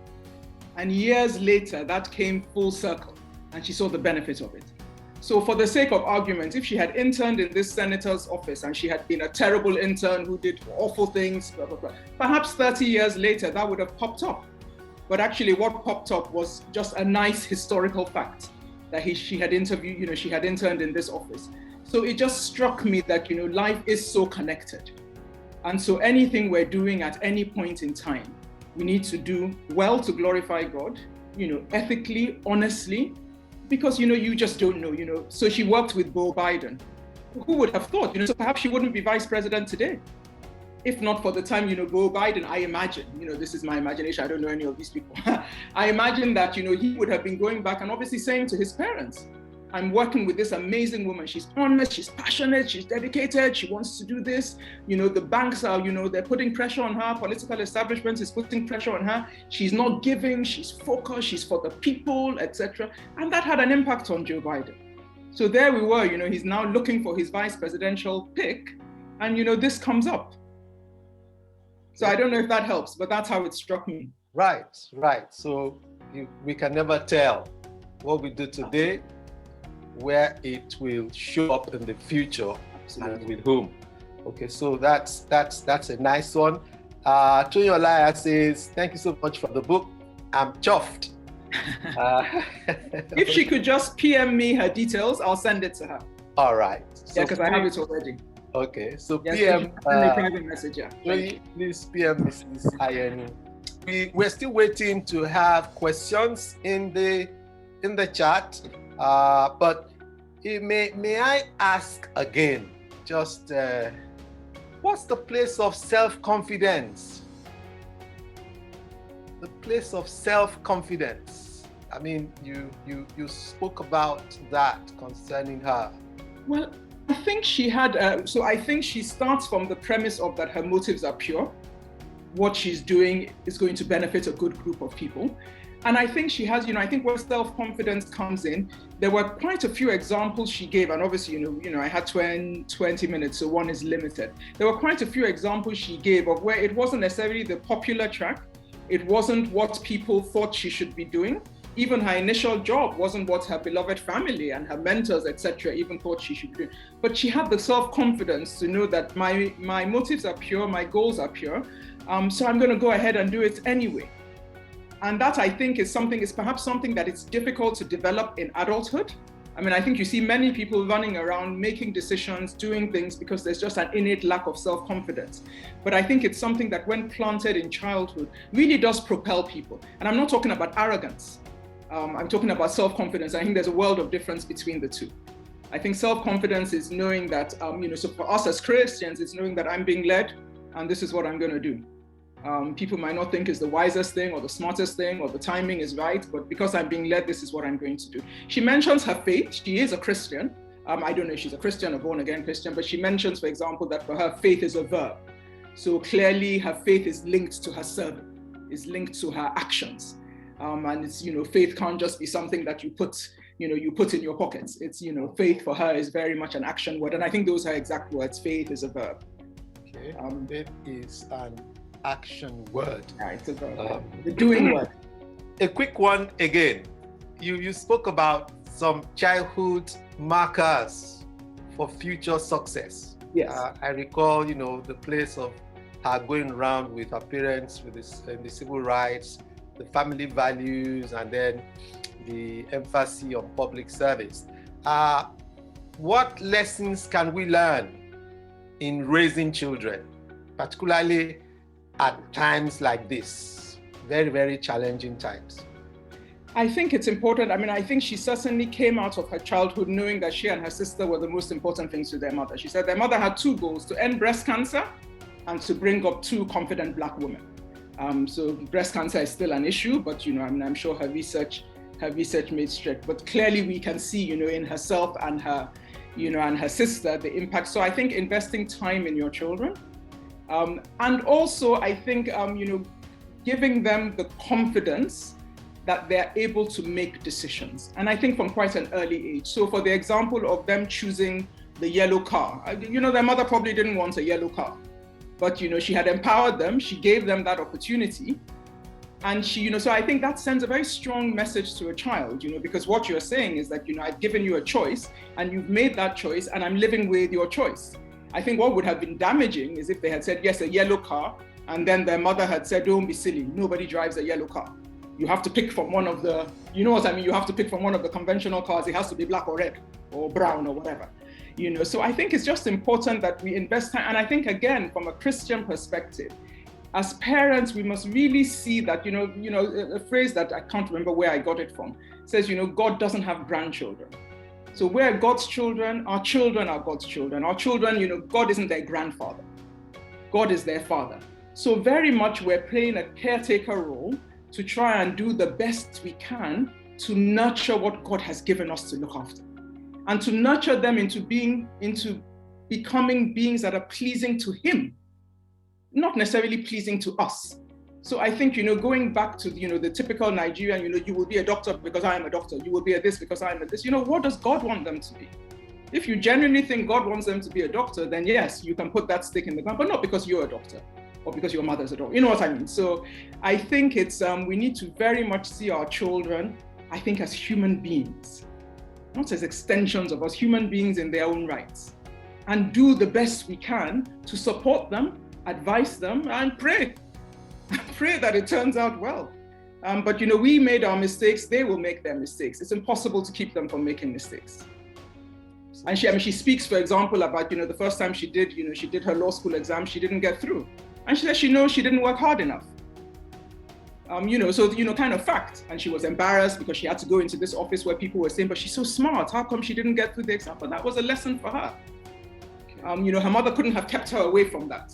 And years later, that came full circle and she saw the benefit of it. So for the sake of argument, if she had interned in this senator's office and she had been a terrible intern who did awful things, blah, blah, blah, perhaps 30 years later, that would have popped up. But actually what popped up was just a nice historical fact that she had interviewed, she had interned in this office. So it just struck me that, life is so connected. And so anything we're doing at any point in time, we need to do well to glorify God, ethically, honestly, because, you just don't know, So she worked with Joe Biden. Who would have thought, so perhaps she wouldn't be vice president today. If not for the time, Joe Biden, I imagine, this is my imagination, I don't know any of these people. I imagine that, he would have been going back and obviously saying to his parents, I'm working with this amazing woman. She's honest, she's passionate, she's dedicated, she wants to do this. The banks are, they're putting pressure on her, political establishment is putting pressure on her. She's not giving, she's focused, she's for the people, etc. And that had an impact on Joe Biden. So there we were, he's now looking for his vice presidential pick, and this comes up. So I don't know if that helps, but that's how it struck me. Right. So we can never tell what we do today, where it will show up in the future. Absolutely. And with whom. Okay, so that's a nice one. Tony Olaya says, thank you so much for the book. I'm chuffed. If she could just PM me her details, I'll send it to her. All right. So because I have it already. Okay, so yes, PM. Send a private message. Yeah. Please PM Mrs. Ayeni. We're still waiting to have questions in the chat, but may I ask again, just what's the place of self-confidence? The place of self-confidence. I mean, you spoke about that concerning her. Well, I think she had, I think she starts from the premise of that her motives are pure. What she's doing is going to benefit a good group of people. And I think she has, I think where self-confidence comes in, there were quite a few examples she gave, and obviously, I had 20 minutes, so one is limited. There were quite a few examples she gave of where it wasn't necessarily the popular track, it wasn't what people thought she should be doing. Even her initial job wasn't what her beloved family and her mentors, etc., even thought she should be doing. But she had the self-confidence to know that my motives are pure, my goals are pure, so I'm going to go ahead and do it anyway. And that, I think, is perhaps something that it's difficult to develop in adulthood. I mean, I think you see many people running around making decisions, doing things because there's just an innate lack of self-confidence. But I think it's something that when planted in childhood really does propel people. And I'm not talking about arrogance. I'm talking about self-confidence. I think there's a world of difference between the two. I think self-confidence is knowing that, so for us as Christians, it's knowing that I'm being led and this is what I'm going to do. People might not think it's the wisest thing or the smartest thing or the timing is right, but because I'm being led, this is what I'm going to do. She mentions her faith. She is a Christian. I don't know if she's a Christian or born again Christian, but she mentions, for example, that for her, faith is a verb. So clearly her faith is linked to her serving, is linked to her actions. And it's, faith can't just be something that you put in your pockets. It's, faith for her is very much an action word. And I think those are exact words. Faith is a verb. Okay. Faith is an action word. Yeah, it's a verb. The doing word. A quick one again. You spoke about some childhood markers for future success. Yes. I recall, the place of her going around with her parents with the civil rights, the family values, and then the emphasis on public service. What lessons can we learn in raising children, particularly at times like this, very, very challenging times? I think it's important. I mean, I think she certainly came out of her childhood knowing that she and her sister were the most important things to their mother. She said their mother had two goals: to end breast cancer and to bring up two confident Black women. So breast cancer is still an issue, but I'm sure her research made straight. But clearly we can see, in herself and her, and her sister, the impact. So I think investing time in your children, and also I think, giving them the confidence that they're able to make decisions. And I think from quite an early age. So for the example of them choosing the yellow car, their mother probably didn't want a yellow car. But, she had empowered them, she gave them that opportunity. And she, so I think that sends a very strong message to a child, because what you're saying is that, I've given you a choice and you've made that choice and I'm living with your choice. I think what would have been damaging is if they had said, yes, a yellow car, and then their mother had said, don't be silly, nobody drives a yellow car. You have to pick from one of the, you have to pick from one of the conventional cars. It has to be black or red or brown or whatever. So I think it's just important that we invest time. And I think, again, from a Christian perspective, as parents, we must really see that, a phrase that I can't remember where I got it from, says, God doesn't have grandchildren. So we're God's children are God's children. Our children, God isn't their grandfather. God is their father. So very much we're playing a caretaker role to try and do the best we can to nurture what God has given us to look after. and to nurture them into becoming beings that are pleasing to him, not necessarily pleasing to us. So I think, going back to, the typical Nigerian, you will be a doctor because I am a doctor. You will be a this because I am a this. What does God want them to be? If you genuinely think God wants them to be a doctor, then yes, you can put that stake in the ground, but not because you're a doctor or because your mother's a doctor. You know what I mean? So I think it's, we need to very much see our children, I think, as human beings, not as extensions of us, human beings in their own rights, and do the best we can to support them, advise them, and pray. Pray that it turns out well. But we made our mistakes, they will make their mistakes. It's impossible to keep them from making mistakes. And she speaks, for example, about, the first time she did her law school exam, she didn't get through. And she said she knows she didn't work hard enough. Kind of fact. And she was embarrassed because she had to go into this office where people were saying, but she's so smart, how come she didn't get through the exam? But that was a lesson for her. Her mother couldn't have kept her away from that.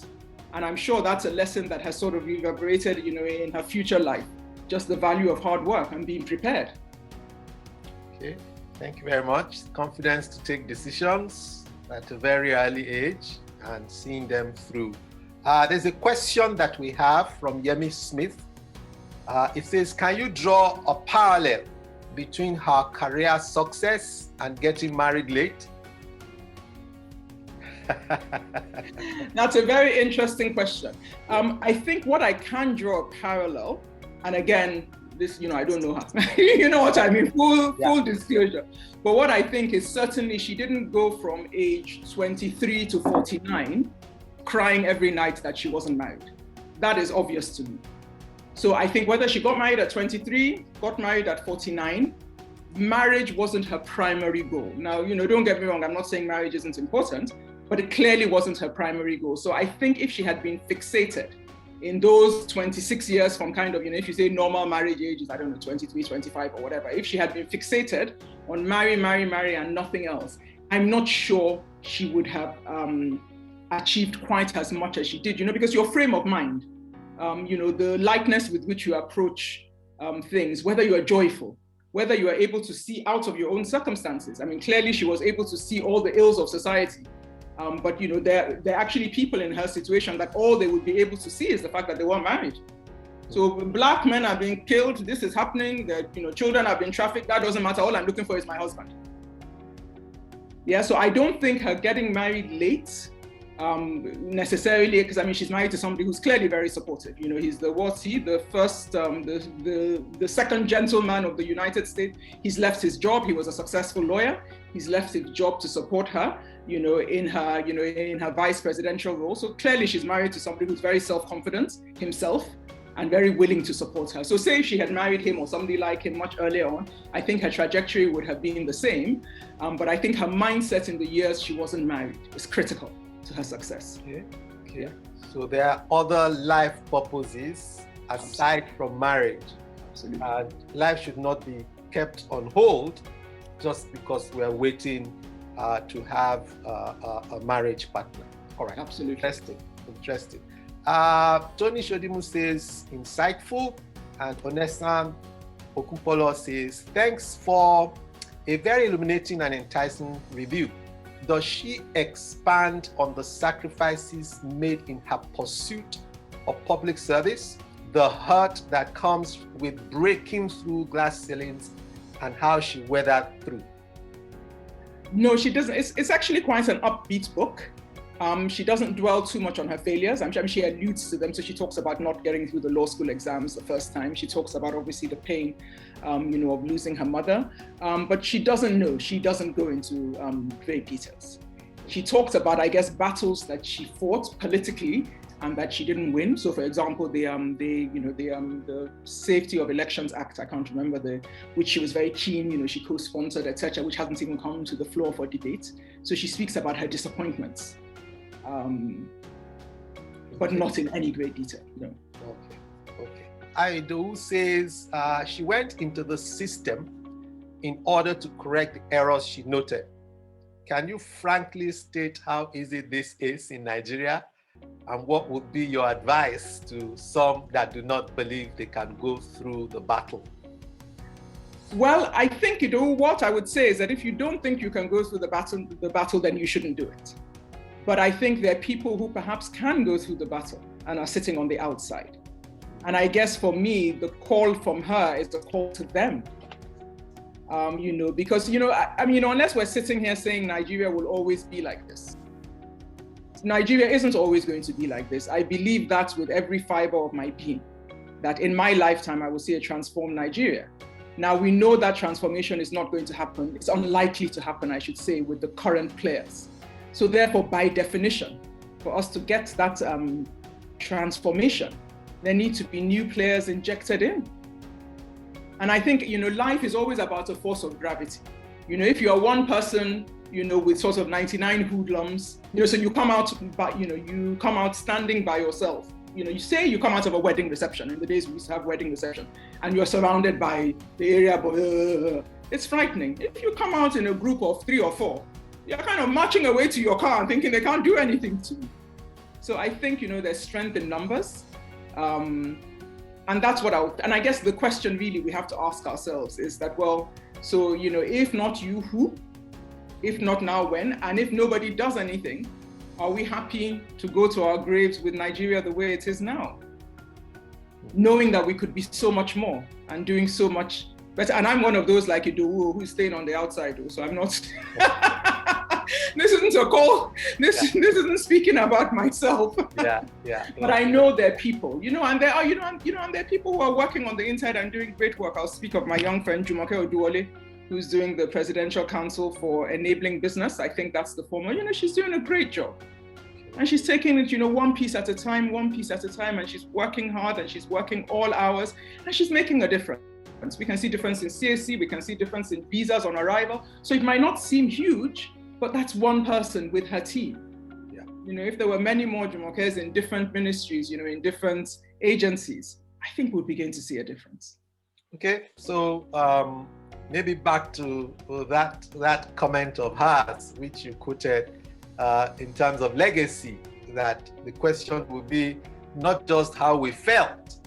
And I'm sure that's a lesson that has sort of reverberated, in her future life, just the value of hard work and being prepared. Okay, thank you very much. Confidence to take decisions at a very early age and seeing them through. There's a question that we have from Yemi Smith. It says, can you draw a parallel between her career success and getting married late? That's a very interesting question. I think what I can draw a parallel, and again, this, I don't know her. You know what I mean? Full disclosure. But what I think is certainly she didn't go from age 23 to 49 crying every night that she wasn't married. That is obvious to me. So I think whether she got married at 23, got married at 49, marriage wasn't her primary goal. Now, don't get me wrong, I'm not saying marriage isn't important, but it clearly wasn't her primary goal. So I think if she had been fixated in those 26 years from kind of, if you say normal marriage ages, I don't know, 23, 25 or whatever, if she had been fixated on marry and nothing else, I'm not sure she would have achieved quite as much as she did, because your frame of mind, the lightness with which you approach things, whether you are joyful, whether you are able to see out of your own circumstances. I mean, clearly she was able to see all the ills of society. But there are actually people in her situation that all they would be able to see is the fact that they weren't married. So Black men are being killed, this is happening, that children have been trafficked, that doesn't matter, all I'm looking for is my husband. Yeah, so I don't think her getting married late necessarily, because I mean she's married to somebody who's clearly very supportive. He's the first, the second gentleman of the United States. He's left his job. He was a successful lawyer. He's left his job to support her, in her vice presidential role. So clearly she's married to somebody who's very self-confident himself and very willing to support her. So say if she had married him or somebody like him much earlier on, I think her trajectory would have been the same. But I think her mindset in the years she wasn't married is critical to her success. Okay. So there are other life purposes aside from marriage. Absolutely. And life should not be kept on hold just because we're waiting to have a marriage partner. All right, absolutely. Interesting. Tony Shodimu says, insightful. And Onesan Okumpolo says, thanks for a very illuminating and enticing review. Does she expand on the sacrifices made in her pursuit of public service, the hurt that comes with breaking through glass ceilings, and how she weathered through? No, she doesn't. It's actually quite an upbeat book. She doesn't dwell too much on her failures. I'm sure she alludes to them. So she talks about not getting through the law school exams the first time. She talks about obviously the pain, of losing her mother. But she doesn't know. She doesn't go into great details. She talks about, I guess, battles that she fought politically and that she didn't win. So, for example, the Safety of Elections Act, I can't remember which she was very keen. She co-sponsored, etc., which hasn't even come to the floor for debate. So she speaks about her disappointments. But not in any great detail. No. Okay. Aido says she went into the system in order to correct the errors she noted. Can you frankly state how easy this is in Nigeria? And what would be your advice to some that do not believe they can go through the battle? Well, I think, what I would say is that if you don't think you can go through the battle, then you shouldn't do it. But I think there are people who perhaps can go through the battle and are sitting on the outside. And I guess for me, the call from her is the call to them. Because, unless we're sitting here saying Nigeria will always be like this, Nigeria isn't always going to be like this. I believe that with every fiber of my being, that in my lifetime, I will see a transformed Nigeria. Now, we know that transformation is not going to happen. It's unlikely to happen, I should say, with the current players. So therefore, by definition, for us to get that transformation, there need to be new players injected in. And I think, life is always about a force of gravity. If you are one person, with sort of 99 hoodlums, so you come out, but you come out standing by yourself. You say you come out of a wedding reception. In the days we used to have wedding reception, and you're surrounded by the area, but it's frightening. If you come out in a group of 3 or 4, you're kind of marching away to your car and thinking they can't do anything to you. So I think, there's strength in numbers. And that's what and I guess the question really we have to ask ourselves is that, well, so, if not you, who? If not now, when? And if nobody does anything, are we happy to go to our graves with Nigeria the way it is now? Knowing that we could be so much more and doing so much better. And I'm one of those like Idowu who's staying on the outside, so I'm not. This isn't a call. This isn't speaking about myself. Yeah. But I know there are people, and there are, and there are people who are working on the inside and doing great work. I'll speak of my young friend Jumoke Oduwole, who's doing the Presidential Council for Enabling Business. I think that's the former. She's doing a great job. And she's taking it, one piece at a time, and she's working hard and she's working all hours and she's making a difference. We can see difference in CAC, we can see difference in visas on arrival. So it might not seem huge, but that's one person with her team. Yeah. If there were many more Jumokes in different ministries, in different agencies, I think we'll begin to see a difference. Okay, so maybe back to that comment of hers, which you quoted in terms of legacy, that the question would be not just how we felt,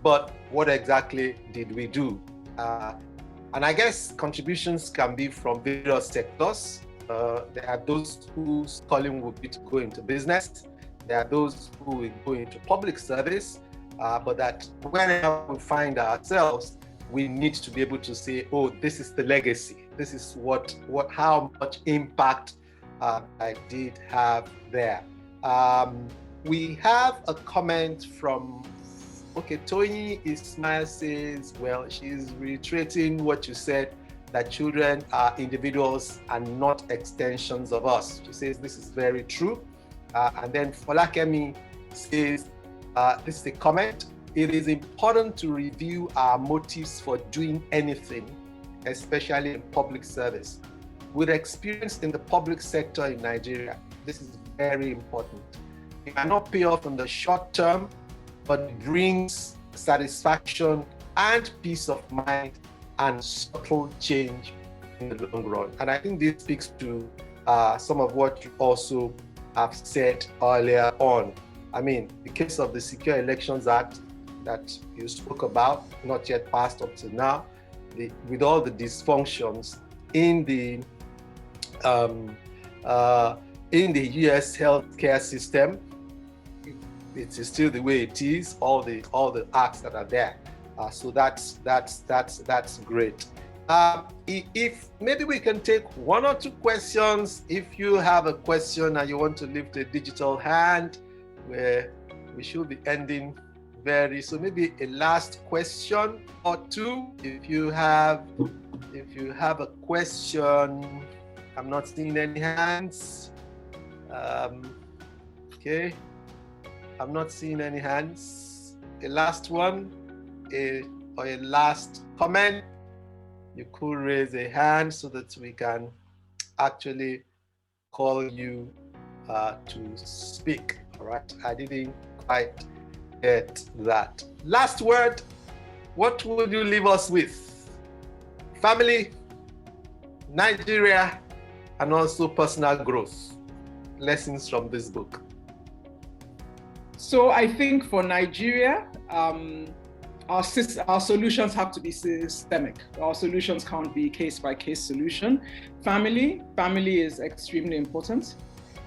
but what exactly did we do? And I guess contributions can be from various sectors. There are those whose calling would be to go into business. There are those who will go into public service, but that whenever we find ourselves, we need to be able to say, oh, this is the legacy. This is how much impact I did have there. We have a comment from, Toyi Ismail says, well, she's reiterating what you said, that children are individuals and not extensions of us. She says this is very true. And then Folakemi says, this is a comment, it is important to review our motives for doing anything, especially in public service. With experience in the public sector in Nigeria, this is very important. It cannot pay off in the short term, but it brings satisfaction and peace of mind and subtle change in the long run. And I think this speaks to some of what you also have said earlier on. I mean, the case of the Secure Elections Act that you spoke about, not yet passed up to now, with all the dysfunctions in the US healthcare system, it is still the way it is. All the acts that are there. So that's great. If maybe we can take 1 or 2 questions. If you have a question and you want to lift a digital hand, where we should be ending very soon. Maybe a last question or 2. If you have a question, I'm not seeing any hands. Okay, I'm not seeing any hands. A last one, or a last comment, you could raise a hand so that we can actually call you to speak. All right, I didn't quite get that. Last word, what would you leave us with? Family, Nigeria, and also personal growth. Lessons from this book. So I think for Nigeria, our solutions have to be systemic. Our solutions can't be case-by-case solution. Family is extremely important.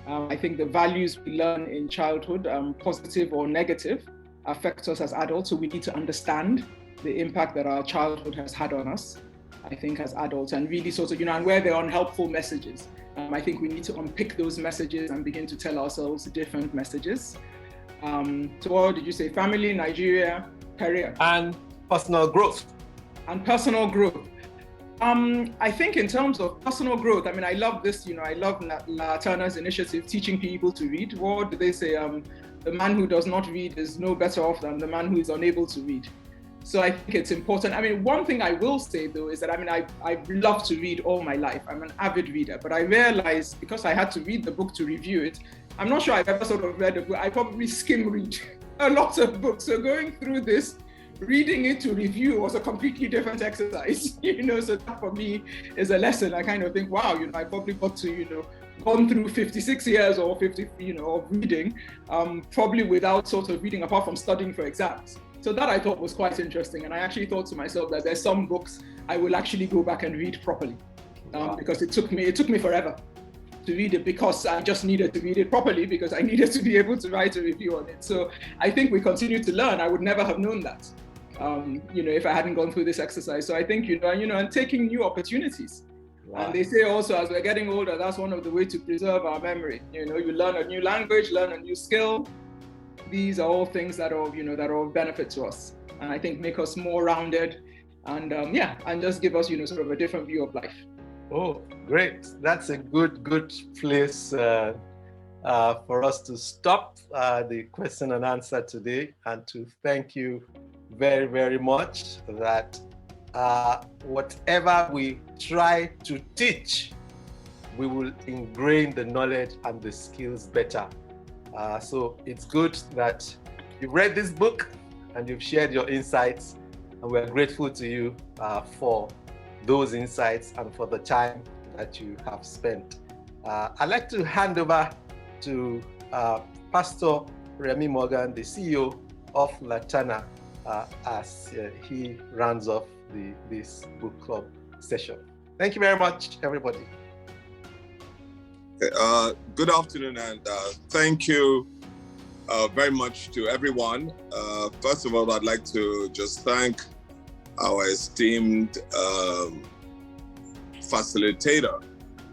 I think the values we learn in childhood, positive or negative, affect us as adults. So we need to understand the impact that our childhood has had on us, I think, as adults, and really sort of, and where there are unhelpful messages. I think we need to unpick those messages and begin to tell ourselves different messages. So what did you say? Family, Nigeria, career. And personal growth. And personal growth. I think in terms of personal growth, I love this, I love Laterna's initiative, teaching people to read. What do they say? The man who does not read is no better off than the man who is unable to read. So I think it's important. One thing I will say though is that I've loved to read all my life. I'm an avid reader, but I realized because I had to read the book to review it, I'm not sure I've ever sort of read a book. I probably skim read a lot of books. So going through this, reading it to review was a completely different exercise, so that for me is a lesson. I kind of think, wow, I probably got to, gone through 56 years or 50, of reading, probably without sort of reading apart from studying for exams. So that I thought was quite interesting. And I actually thought to myself that there's some books I will actually go back and read properly, because it took me forever to read it, because I just needed to read it properly, because I needed to be able to write a review on it. So I think we continue to learn. I would never have known that, if I hadn't gone through this exercise. So I think, and taking new opportunities. Wow. And they say also, as we're getting older, that's one of the ways to preserve our memory. You learn a new language, learn a new skill. These are all things that are, that are of benefit to us. And I think make us more rounded and and just give us, sort of a different view of life. Oh, great. That's a good place for us to stop the question and answer today, and to thank you very, very much that whatever we try to teach, we will ingrain the knowledge and the skills better. So it's good that you've read this book and you've shared your insights, and we're grateful to you for those insights and for the time that you have spent. I'd like to hand over to Pastor Remy Morgan, the CEO of Laterna, as he rounds off this book club session. Thank you very much, everybody. Good afternoon, and thank you very much to everyone. First of all, I'd like to just thank our esteemed facilitator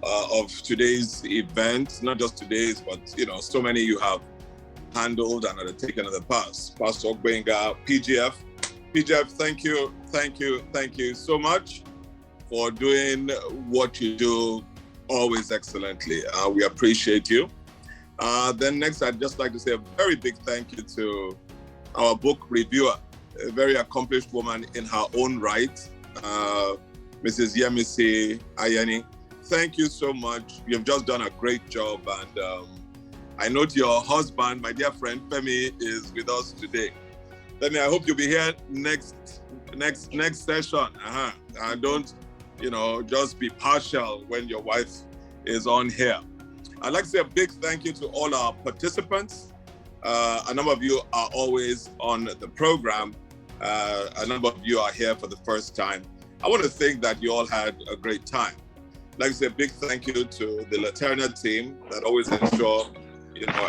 of today's event, not just today's, but so many you have handled and undertaken in the past. Pastor Ogbenga, PGF, thank you so much for doing what you do always excellently. We appreciate you. Then next, I'd just like to say a very big thank you to our book reviewer, a very accomplished woman in her own right, Mrs. Yemisi Ayeni. Thank you so much. You've just done a great job. And I note your husband, my dear friend Femi, is with us today. Femi, I hope you'll be here next session. And don't, just be partial when your wife is on here. I'd like to say a big thank you to all our participants. A number of you are always on the program. A number of you are here for the first time. I want to think that you all had a great time. I'd like to say a big thank you to the Laterna team that always ensure,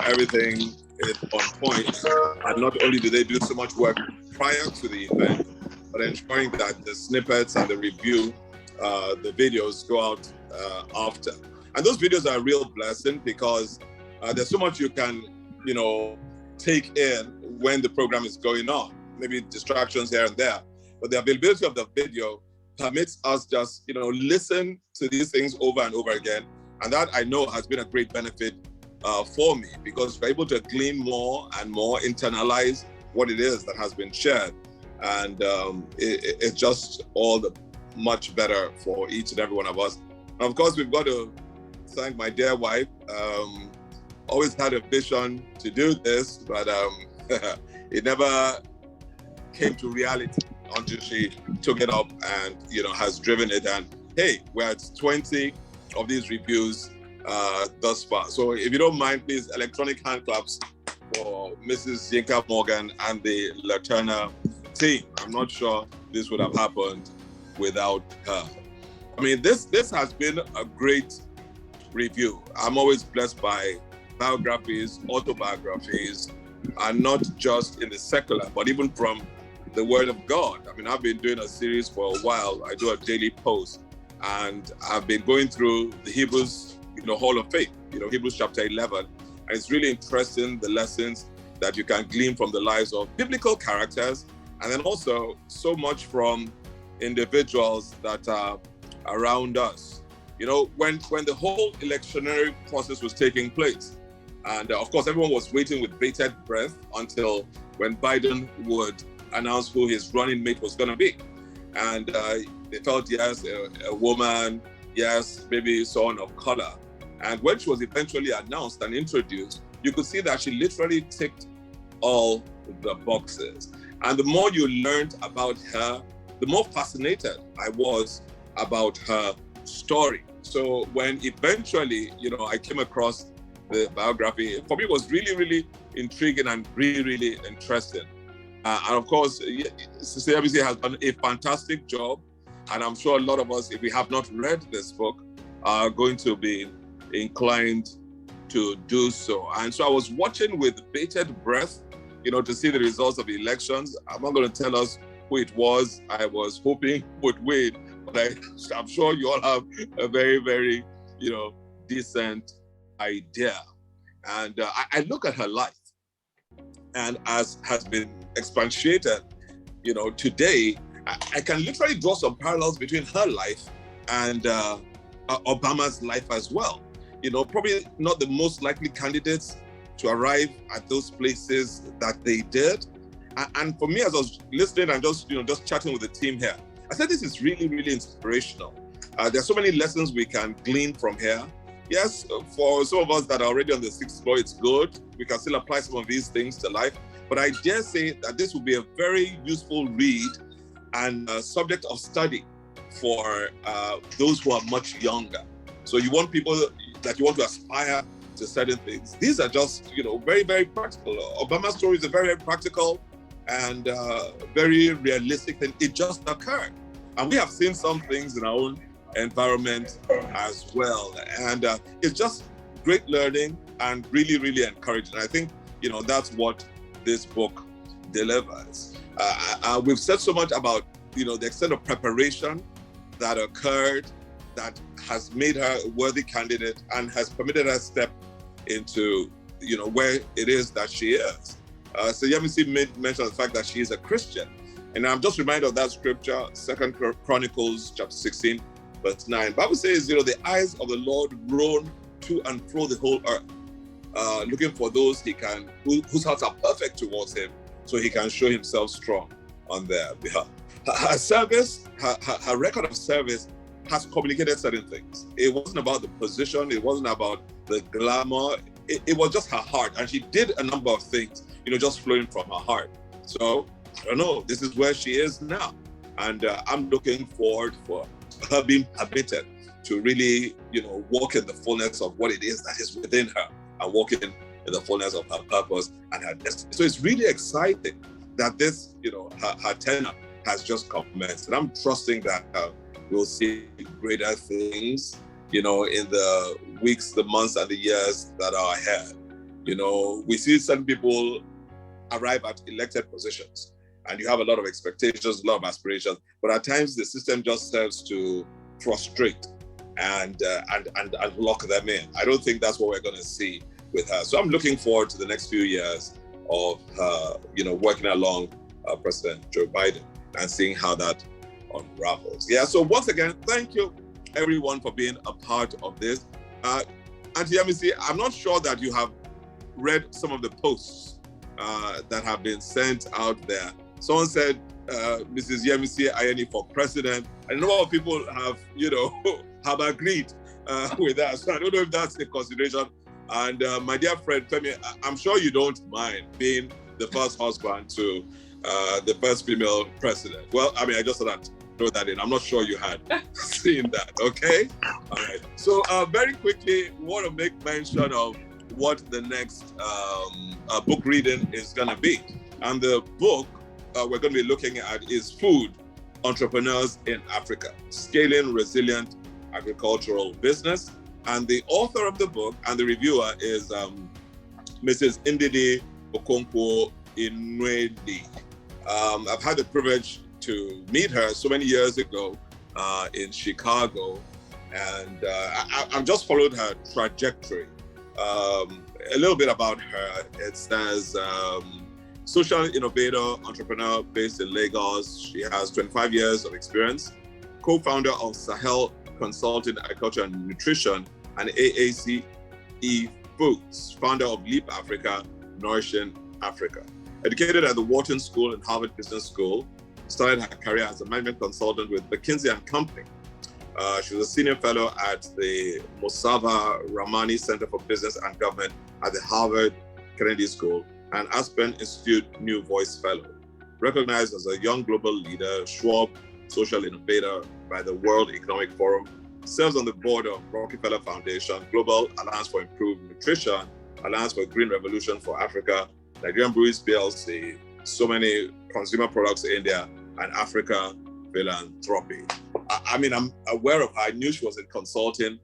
everything is on point. And not only do they do so much work prior to the event, but ensuring that the snippets and the review, the videos go out after. And those videos are a real blessing, because there's so much you can, take in when the program is going on. Maybe distractions here and there, but the availability of the video permits us just, listen to these things over and over again. And that, I know, has been a great benefit for me, because we're able to glean more and more, internalize what it is that has been shared. And it's just all the much better for each and every one of us. And of course, we've got to thank my dear wife. Always had a vision to do this, but it never came to reality until she took it up and has driven it. And hey, we're at 20 of these reviews thus far. So if you don't mind, please, electronic hand claps for Mrs. Yinka Morgan and the Laterna team. I'm not sure this would have happened without her. I mean, this has been a great review. I'm always blessed by biographies, autobiographies, and not just in the secular, but even from the Word of God. I mean, I've been doing a series for a while. I do a daily post, and I've been going through the Hebrews, Hall of Faith, Hebrews chapter 11. And it's really interesting, the lessons that you can glean from the lives of biblical characters, and then also so much from individuals that are around us. When the whole electionary process was taking place, and of course, everyone was waiting with bated breath until when Biden would announce who his running mate was going to be. And they felt, yes, a woman, yes, maybe someone of color. And when she was eventually announced and introduced, you could see that she literally ticked all the boxes. And the more you learned about her, the more fascinated I was about her story. So when eventually, I came across the biography, for me it was really, really intriguing and really, really interesting. And of course, Sister Yemisi has done a fantastic job. And I'm sure a lot of us, if we have not read this book, are going to be inclined to do so. And so I was watching with bated breath, to see the results of the elections. I'm not going to tell us who it was I was hoping would win, but I'm sure you all have a very, very, decent idea. And I look at her life, and as has been expatiated, today, I can literally draw some parallels between her life and Obama's life as well. Probably not the most likely candidates to arrive at those places that they did. And for me, as I was listening and just chatting with the team here, I said, this is really, really inspirational. There's so many lessons we can glean from here. Yes, for some of us that are already on the sixth floor, it's good. We can still apply some of these things to life. But I dare say that this will be a very useful read and a subject of study for those who are much younger. So you want people that you want to aspire to certain things. These are just, very, very practical. Obama's story is a very, very practical and very realistic thing. It just occurred. And we have seen some things in our own environment as well. And it's just great learning and really, really encouraging. I think, that's what this book delivers. We've said so much about, the extent of preparation that occurred that has made her a worthy candidate and has permitted her step into, where it is that she is. So Yemisi made mention of the fact that she is a Christian. And I'm just reminded of that scripture, 2 Chronicles chapter 16, verse 9. The Bible says, the eyes of the Lord roam to and fro the whole earth, looking for those whose hearts are perfect towards him, so he can show himself strong on their behalf. Her service, her record of service has communicated certain things. It wasn't about the position, it wasn't about the glamour, it was just her heart. And she did a number of things, just flowing from her heart. So, I don't know, this is where she is now. And I'm looking forward for her being permitted to really, walk in the fullness of what it is that is within her and walking in the fullness of her purpose and her destiny. So it's really exciting that this, her tenure has just commenced. And I'm trusting that we'll see greater things, in the weeks, the months, and the years that are ahead. We see some people arrive at elected positions, and you have a lot of expectations, a lot of aspirations, but at times the system just serves to frustrate and lock them in. I don't think that's what we're going to see with her. So I'm looking forward to the next few years of her, working along President Joe Biden and seeing how that unravels. Yeah, so once again, thank you everyone for being a part of this. Auntie Yemisi, I'm not sure that you have read some of the posts that have been sent out there. Someone said, Mrs. Yemisi Ayeni for president. I know people have, have agreed with that. So I don't know if that's a consideration. And my dear friend Femi, I'm sure you don't mind being the first husband to the first female president. Well, I mean, I just thought I'd throw that in. I'm not sure you had seen that, okay? All right. So very quickly, we want to make mention of what the next book reading is going to be. And the book we're going to be looking at is food entrepreneurs in Africa, scaling resilient agricultural business. And the author of the book and the reviewer is Mrs. Ndidi Okonkwo Inwedi. I've had the privilege to meet her so many years ago in Chicago, and I've just followed her trajectory. A little bit about her. It says social innovator, entrepreneur based in Lagos. She has 25 years of experience, co-founder of Sahel Consulting Agriculture and Nutrition and AACE Foods, founder of Leap Africa, Nourishing Africa. Educated at the Wharton School and Harvard Business School, started her career as a management consultant with McKinsey & Company. She was a senior fellow at the Mosava Ramani Center for Business and Government at the Harvard Kennedy School and Aspen Institute New Voice Fellow. Recognized as a young global leader, Schwab social innovator by the World Economic Forum, serves on the board of Rockefeller Foundation, Global Alliance for Improved Nutrition, Alliance for Green Revolution for Africa, Nigerian Breweries PLC, so many consumer products in India, and Africa Philanthropy. I mean, I'm aware of her. I knew she was in consulting,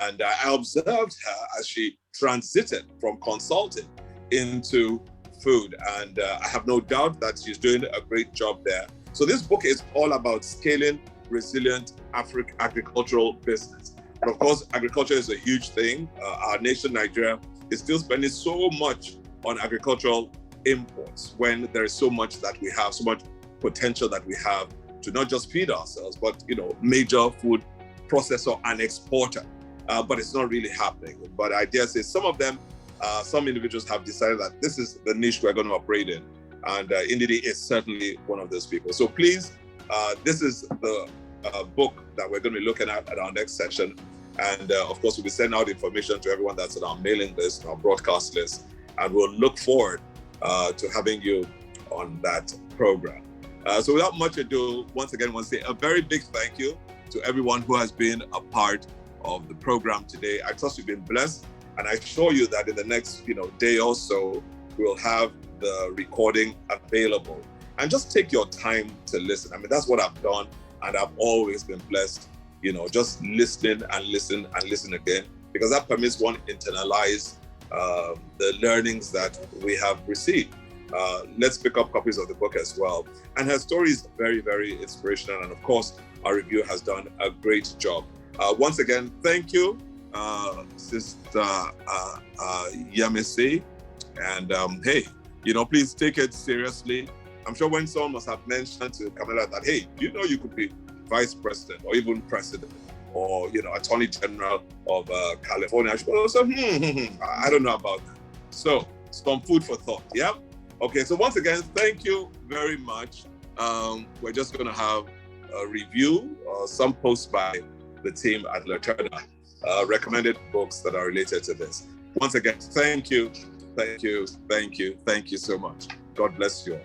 and I observed her as she transited from consulting into food. And I have no doubt that she's doing a great job there. So this book is all about scaling resilient agricultural business. And of course, agriculture is a huge thing. Our nation, Nigeria, is still spending so much on agricultural imports when there is so much that we have, so much potential that we have to not just feed ourselves, but major food processor and exporter. But it's not really happening. But I dare say some of them, some individuals have decided that this is the niche we're going to operate in. And Ndidi is certainly one of those people. So please, this is the book that we're going to be looking at our next session. And of course, we'll be sending out information to everyone that's on our mailing list, our broadcast list. And we'll look forward to having you on that program. So without much ado, once again, I want to say a very big thank you to everyone who has been a part of the program today. I trust you've been blessed. And I assure you that in the next day or so, we'll have the recording available. And just take your time to listen. I mean, that's what I've done. And I've always been blessed, just listening and listen and listen again, because that permits one to internalize the learnings that we have received. Let's pick up copies of the book as well. And her story is very, very inspirational. And of course, our review has done a great job. Once again, thank you, Sister Yamese. And hey, please take it seriously. I'm sure when someone must have mentioned to Camilla that, hey, you could be vice president or even president or, attorney general of California. She would say, I don't know about that. So some food for thought, yeah? Okay, so once again, thank you very much. We're just going to have a review, some posts by the team at Laterna, recommended books that are related to this. Once again, thank you so much. God bless you all.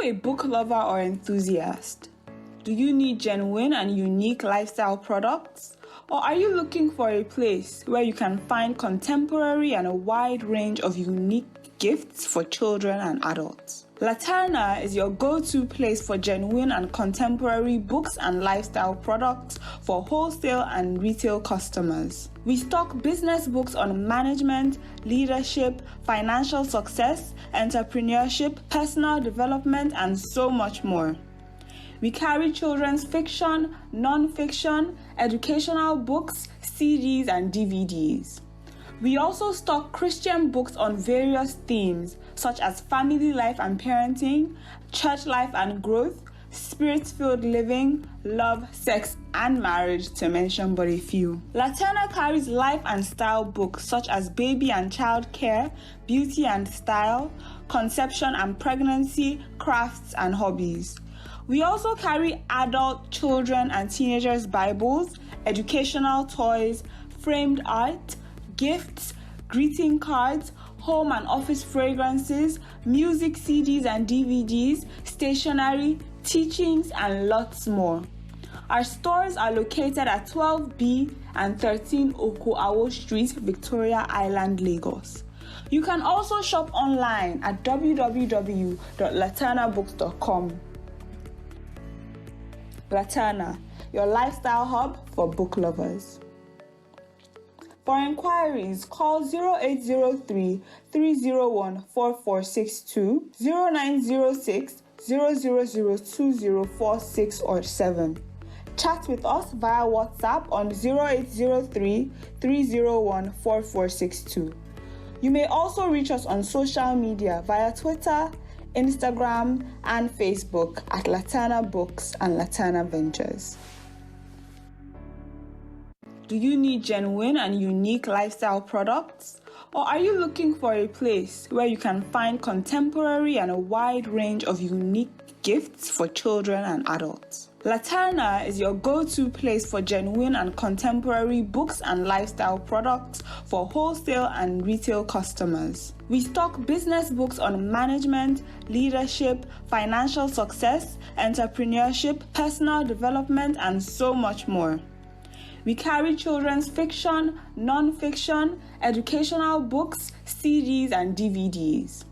you a book lover or enthusiast? Do you need genuine and unique lifestyle products? Or are you looking for a place where you can find contemporary and a wide range of unique gifts for children and adults? Laterna is your go-to place for genuine and contemporary books and lifestyle products for wholesale and retail customers. We stock business books on management, leadership, financial success, entrepreneurship, personal development, and so much more. We carry children's fiction, non-fiction, educational books, CDs, and DVDs. We also stock Christian books on various themes such as family life and parenting, church life and growth, spirit-filled living, love, sex, and marriage, to mention but a few. Laterna carries life and style books such as baby and child care, beauty and style, conception and pregnancy, crafts, and hobbies. We also carry adult, children, and teenagers' Bibles, educational toys, framed art, gifts, greeting cards, home and office fragrances, music CDs and DVDs, stationery, teachings, and lots more. Our stores are located at 12B and 13 Okoawo Street, Victoria Island, Lagos. You can also shop online at www.laternabooks.com. Laterna, your lifestyle hub for book lovers. For inquiries, call 0803 301 4462, 0906 000 2046 or 7. Chat with us via WhatsApp on 0803 301 4462. You may also reach us on social media via Twitter, Instagram, and Facebook at Laterna Books and Laterna Ventures. Do you need genuine and unique lifestyle products? Or are you looking for a place where you can find contemporary and a wide range of unique gifts for children and adults? Laterna is your go-to place for genuine and contemporary books and lifestyle products for wholesale and retail customers. We stock business books on management, leadership, financial success, entrepreneurship, personal development, and so much more. We carry children's fiction, non-fiction, educational books, CDs, and DVDs.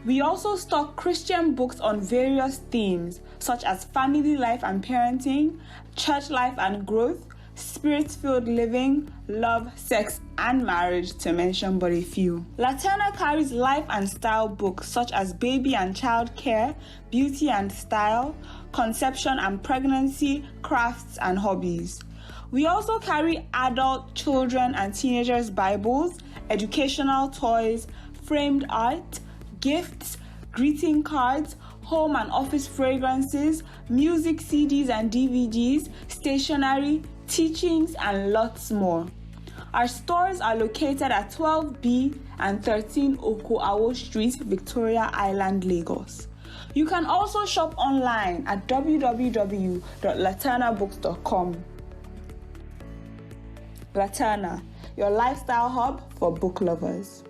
We also stock Christian books on various themes such as family life and parenting, church life and growth, spirit-filled living, love, sex, and marriage, to mention but a few. Laterna carries life and style books such as baby and child care, beauty and style, conception and pregnancy, crafts, and hobbies. We also carry adult, children, and teenagers' Bibles, educational toys, framed art, gifts, greeting cards, home and office fragrances, music CDs and DVDs, stationery, teachings, and lots more. Our stores are located at 12B and 13 Okoawo Street, Victoria Island, Lagos. You can also shop online at www.laternabooks.com. Laterna, your lifestyle hub for book lovers.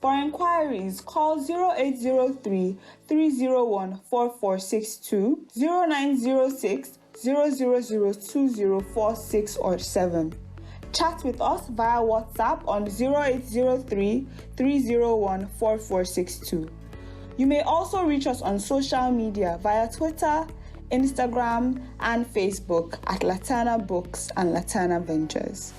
For inquiries, call 0803 301 4462, 0906 000 2046 or 7. Chat with us via WhatsApp on 0803 301 4462. You may also reach us on social media via Twitter, Instagram, and Facebook at Laterna Books and Laterna Ventures.